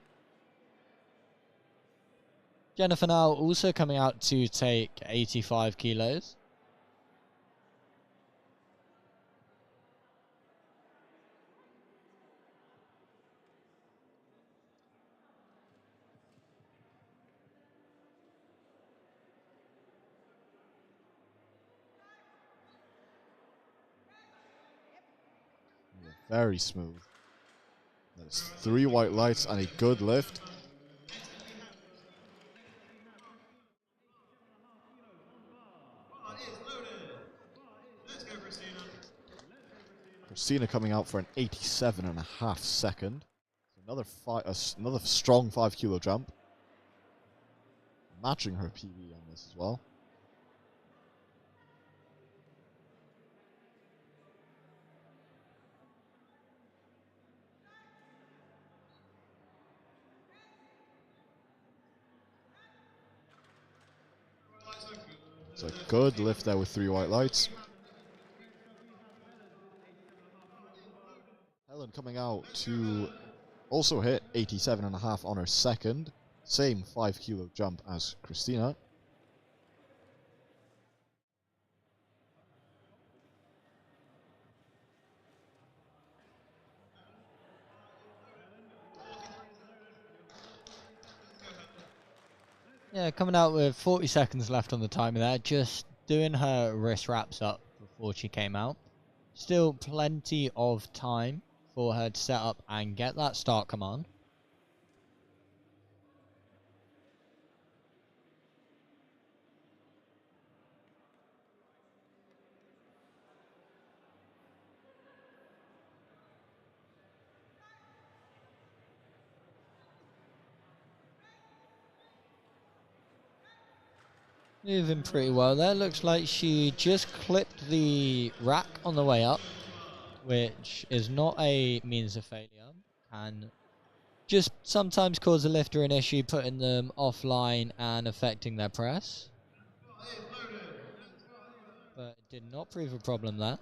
Jennifer now also coming out to take 85 kilos. Very smooth. That's 3 white lights and a good lift. Christina coming out for an 87.5 second. Another strong 5 kilo jump. Matching her PB on this as well. It's a good lift there with 3 white lights. Helen coming out to also hit 87.5 on her second. Same 5 kilo jump as Christina. Yeah, coming out with 40 seconds left on the timer there, just doing her wrist wraps up before she came out. Still plenty of time for her to set up and get that start command. Moving pretty well there. Looks like she just clipped the rack on the way up, which is not a means of failure. Can just sometimes cause a lifter an issue, putting them offline and affecting their press. But it did not prove a problem there.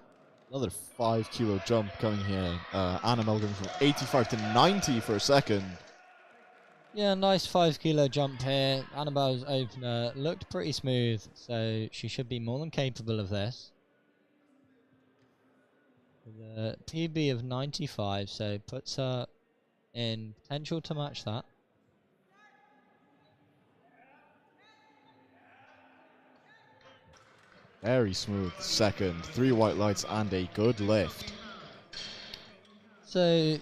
Another 5 kilo jump coming here. Annabelle going from 85 to 90 for a second. Yeah, nice 5 kilo jump here. Annabelle's opener looked pretty smooth, so she should be more than capable of this. With a PB of 95, so puts her in potential to match that. Very smooth second. 3 white lights and a good lift. So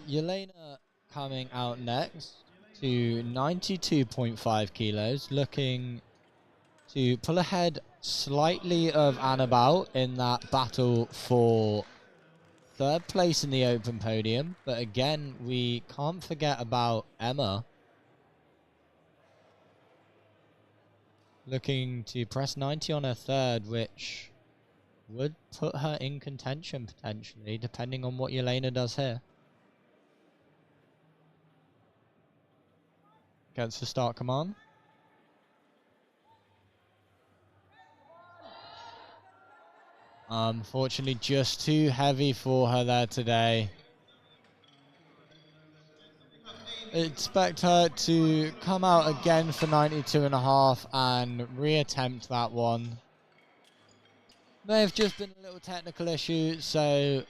Yelena coming out next to 92.5 kilos, looking to pull ahead slightly of Annabelle in that battle for third place in the open podium. But again, we can't forget about Emma. Looking to press 90 on her third, which would put her in contention potentially, depending on what Yelena does here. Gets the start command. Unfortunately, just too heavy for her there today. Expect her to come out again for 92.5 and reattempt that one. May have just been a little technical issue, so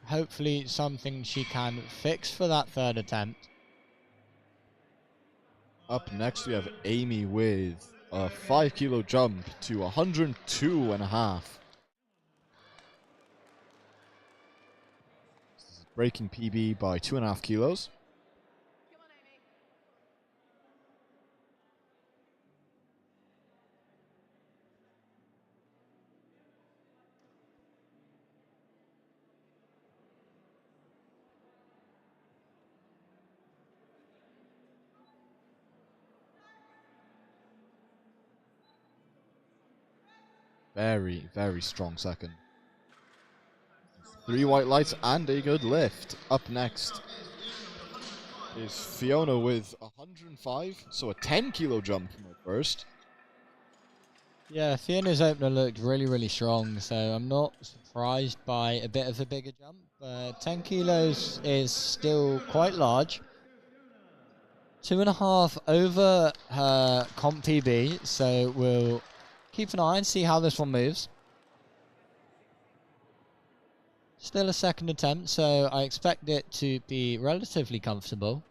hopefully something she can fix for that third attempt. Up next, we have Amy with a 5 kilo jump to 102.5. Breaking PB by 2.5 kilos. Very, very strong second. 3 white lights and a good lift. Up next is Fiona with 105, so a 10 kilo jump from her first. Yeah, Fiona's opener looked really strong, so I'm not surprised by a bit of a bigger jump. 10 kilos is still quite large. 2.5 over her comp PB, so we'll keep an eye and see how this one moves. Still a second attempt, so I expect it to be relatively comfortable.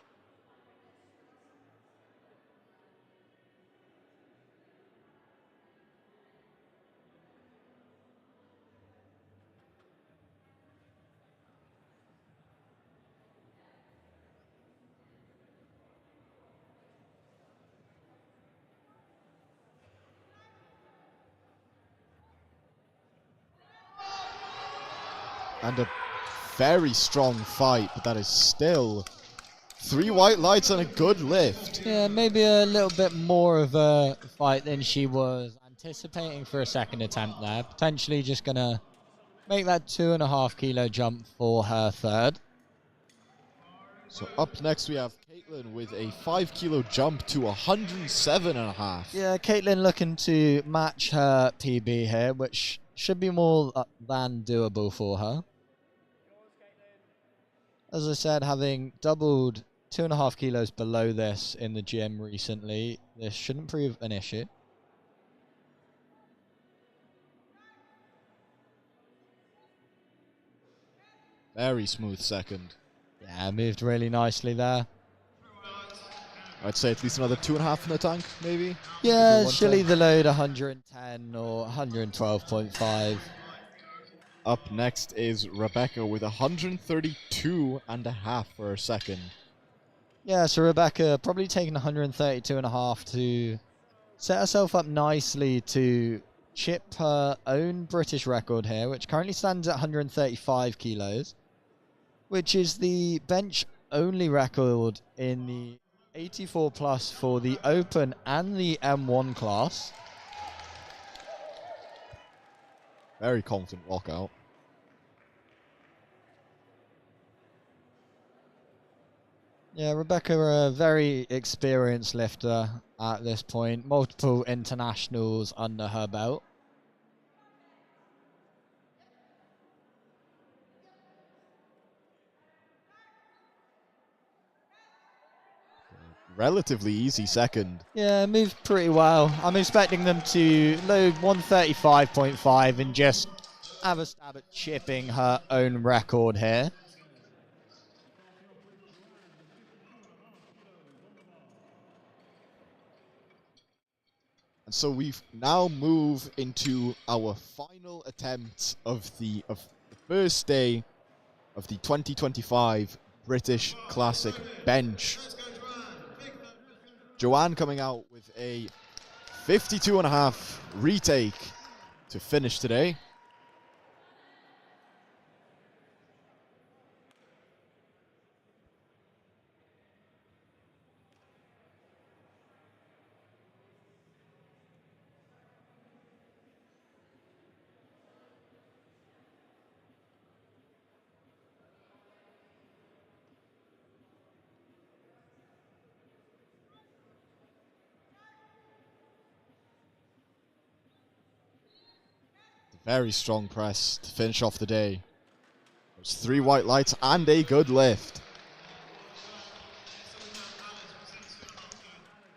And a very strong fight, but that is still 3 white lights and a good lift. Yeah, maybe a little bit more of a fight than she was anticipating for a second attempt there. Potentially just going to make that 2.5 kilo jump for her third. So up next we have Caitlin with a 5 kilo jump to 107.5. Yeah, Caitlin looking to match her PB here, which should be more than doable for her. As I said, having doubled 2.5 kilos below this in the gym recently, this shouldn't prove an issue. Very smooth second. Yeah, moved really nicely there. I'd say at least another 2.5 in the tank, maybe? Yeah, Maybe she'll 110. either load 110 or 112.5. Up next is Rebecca with 132.5 for her second. Yeah, so Rebecca probably taking 132.5 to set herself up nicely to chip her own British record here, which currently stands at 135 kilos, which is the bench only record in the 84 plus for the Open and the M1 class. Very confident walkout. Yeah, Rebecca, a very experienced lifter at this point. Multiple internationals under her belt. Relatively easy second. Yeah, moved pretty well. I'm expecting them to load 135.5 and just have a stab at chipping her own record here. And so we now move into our final attempt of the first day of the 2025 British Classic Bench. Joanne coming out with a 52.5 retake to finish today. Very strong press to finish off the day. There's 3 white lights and a good lift.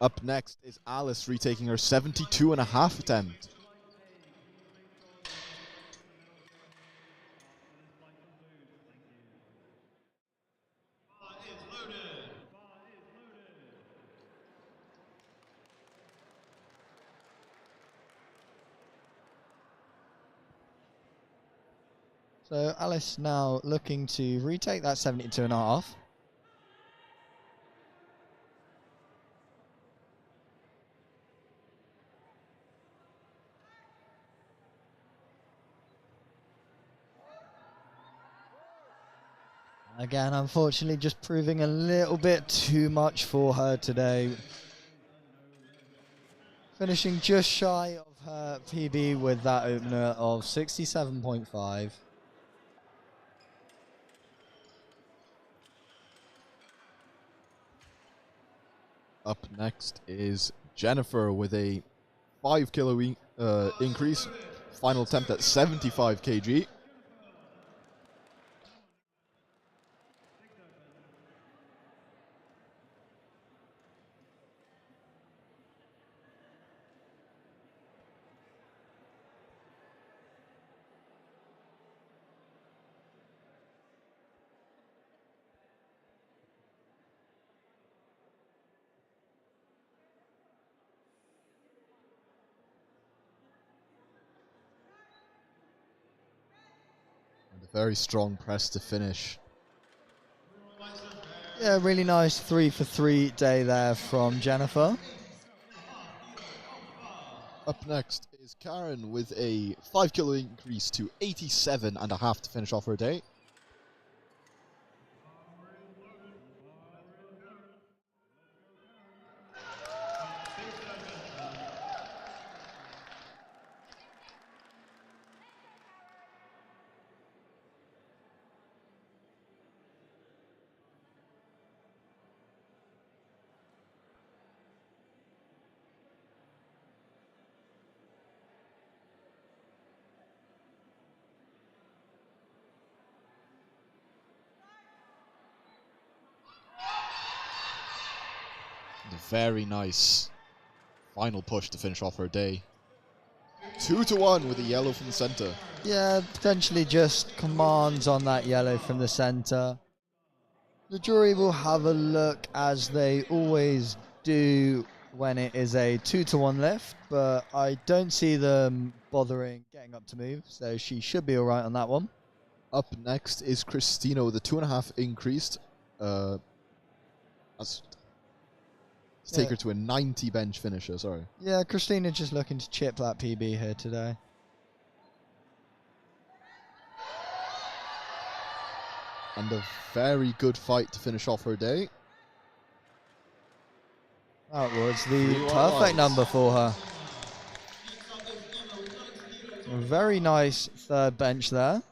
Up next is Alice retaking her 72.5 attempt. So Alice now looking to retake that 72.5. Again, unfortunately, just proving a little bit too much for her today. Finishing just shy of her PB with that opener of 67.5. Up next is Jennifer with a 5 kilo increase. Final attempt at 75 kg. And a very strong press to finish. Yeah, really nice 3 for 3 day there from Jennifer. Up next is Karen with a 5 kilo increase to 87.5 to finish off her day. And a very nice final push to finish off her day. 2 to 1 with a yellow from the center. Yeah, potentially just commands on that yellow from the center. The jury will have a look, as they always do when it is a 2 to 1 lift, but I don't see them bothering getting up to move, so she should be alright on that one. Up next is Christina with a 2.5 increased. Let's take her to a 90 bench finisher, sorry. Yeah, Christina just looking to chip that PB here today. And a very good fight to finish off her day. That was the 3 white perfect lights. number for her. A very nice third bench there.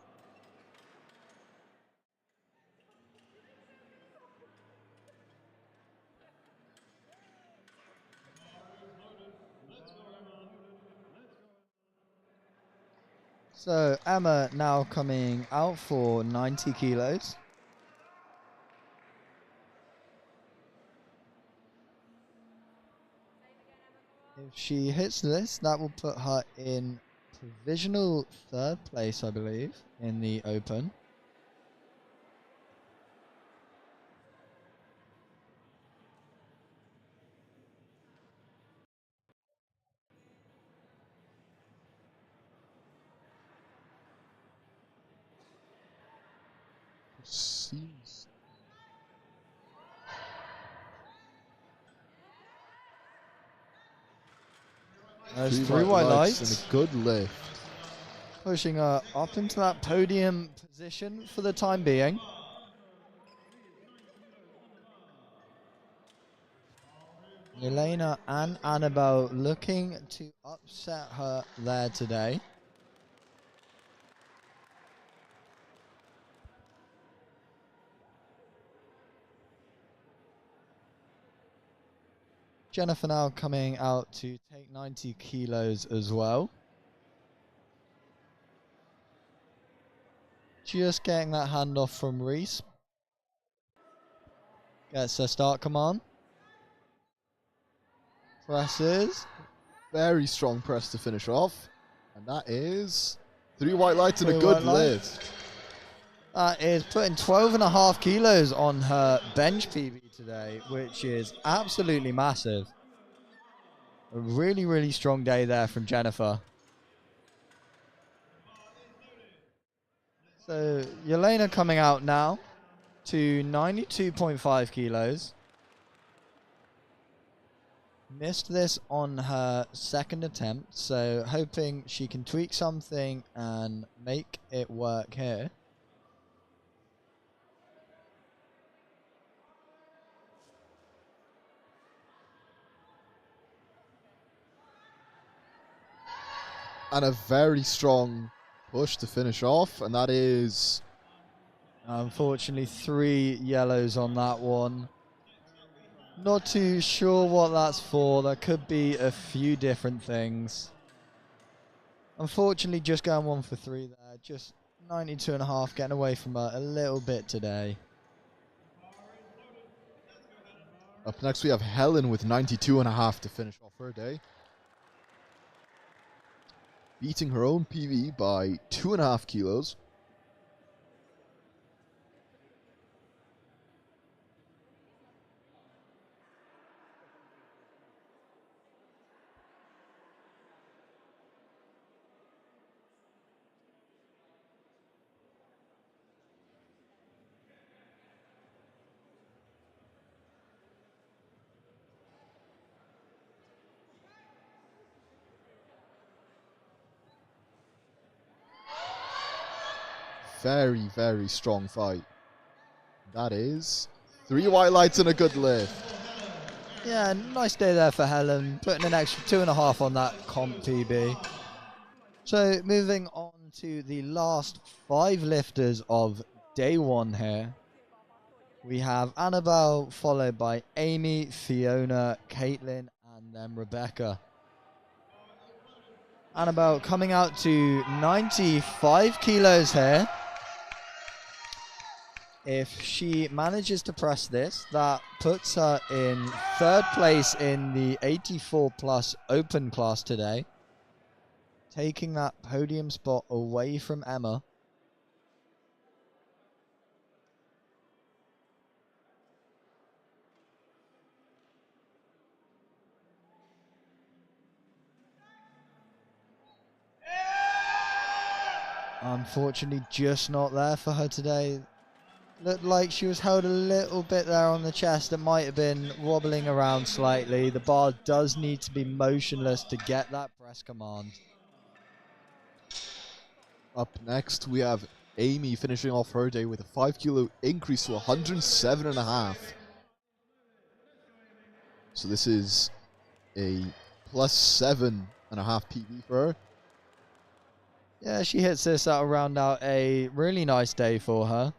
So Emma now coming out for 90 kilos. If she hits this, that will put her in provisional third place, I believe, in the Open. Seems. There's 3 white lights. And a good lift. Pushing her up into that podium position for the time being. Elena and Annabelle looking to upset her there today. Jennifer now coming out to take 90 kilos as well. Just getting that handoff from Reese. Gets her start command. Presses. Very strong press to finish off. And that is 3 white lights and a 3 good white light. lift. That is putting 12.5 kilos on her bench PB today, which is absolutely massive. A really, really strong day there from Jennifer. So Yelena coming out now to 92.5 kilos. Missed this on her second attempt, so hoping she can tweak something and make it work here. And a very strong push to finish off, and that is... Unfortunately, 3 yellows on that one. Not too sure what that's for. There could be a few different things. Unfortunately, just going 1 for 3 there. Just 92.5, getting away from her a little bit today. Up next we have Helen with 92.5 to finish off her day. Beating her own PB by 2.5 kilos. Very, very strong fight. That is 3 white lights and a good lift. Yeah, nice day there for Helen, putting an extra 2.5 on that comp PB. So moving on to the last 5 lifters of day 1 here. We have Annabelle, followed by Amy, Fiona, Caitlin, and then Rebecca. Annabelle coming out to 95 kilos here. If she manages to press this, that puts her in 3rd place in the 84 plus open class today. Taking that podium spot away from Emma. Unfortunately, just not there for her today. Looked like she was held a little bit there on the chest. It might have been wobbling around slightly. The bar does need to be motionless to get that press command. Up next we have Amy finishing off her day with a 5 kilo increase to 107.5. So this is a plus 7.5 PB for her. Yeah, she hits this. That'll round out a really nice day for her.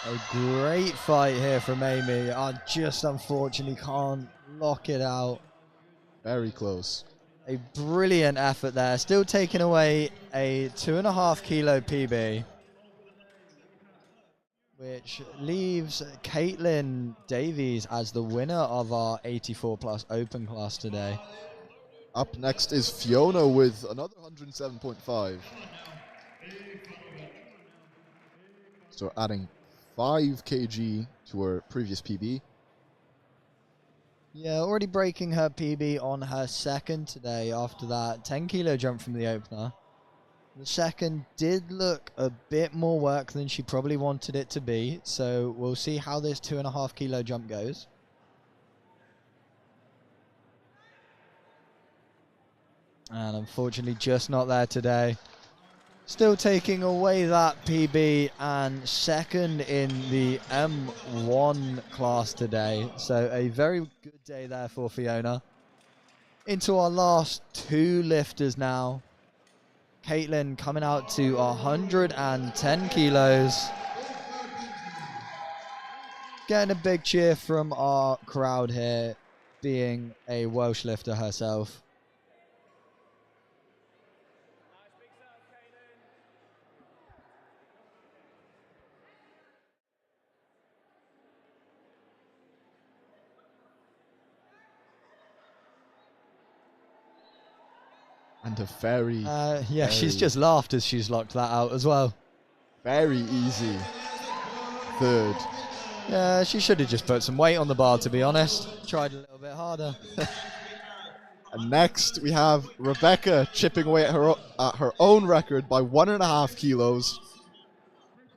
A great fight here from Amy. I just unfortunately can't lock it out. Very close. A brilliant effort there. Still taking away a 2.5 kilo PB. Which leaves Caitlin Davies as the winner of our 84 plus open class today. Up next is Fiona with another 107.5. So adding 5 kg to her previous PB. Yeah, already breaking her PB on her second today after that 10 kilo jump from the opener. The second did look a bit more work than she probably wanted it to be, so we'll see how this 2.5 kilo jump goes. And unfortunately just not there today. Still taking away that PB and second in the M1 class today. So a very good day there for Fiona. Into our last two lifters now. Caitlin coming out to 110 kilos. Getting a big cheer from our crowd here, being a Welsh lifter herself. And a very, yeah, she's just laughed as she's locked that out as well. very easy third. Yeah, she should have just put some weight on the bar, to be honest. Tried a little bit harder. And next we have Rebecca chipping away at her own record by 1.5 kilos.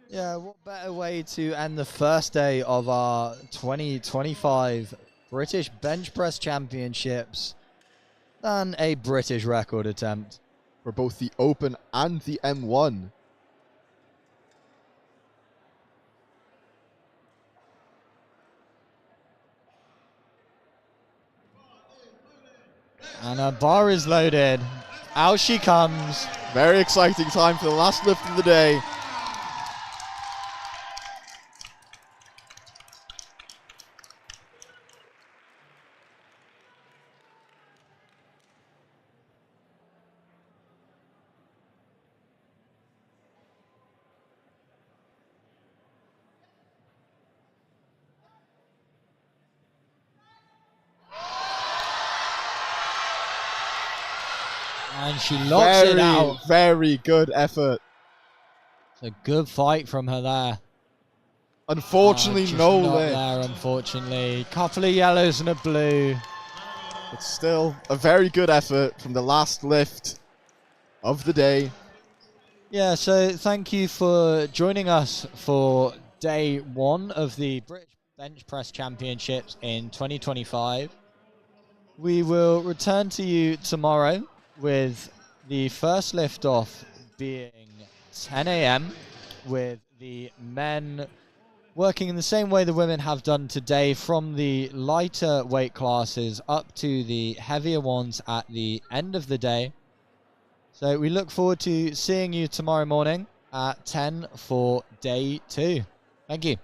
Yeah, what better way to end the first day of our 2025 British Bench Press Championships than a British record attempt. For both the Open and the M1. And her bar is loaded. Out she comes. Very exciting time for the last lift of the day. And she locks it out. Very good effort. It's a good fight from her there. Unfortunately, Just no not lift. there, unfortunately. Couple of yellows and a blue. But still, a very good effort from the last lift of the day. Yeah, so thank you for joining us for day one of the British Bench Press Championships in 2025. We will return to you tomorrow with the first lift-off being 10 a.m. with the men working in the same way the women have done today, from the lighter weight classes up to the heavier ones at the end of the day. So we look forward to seeing you tomorrow morning at 10 for day 2. Thank you.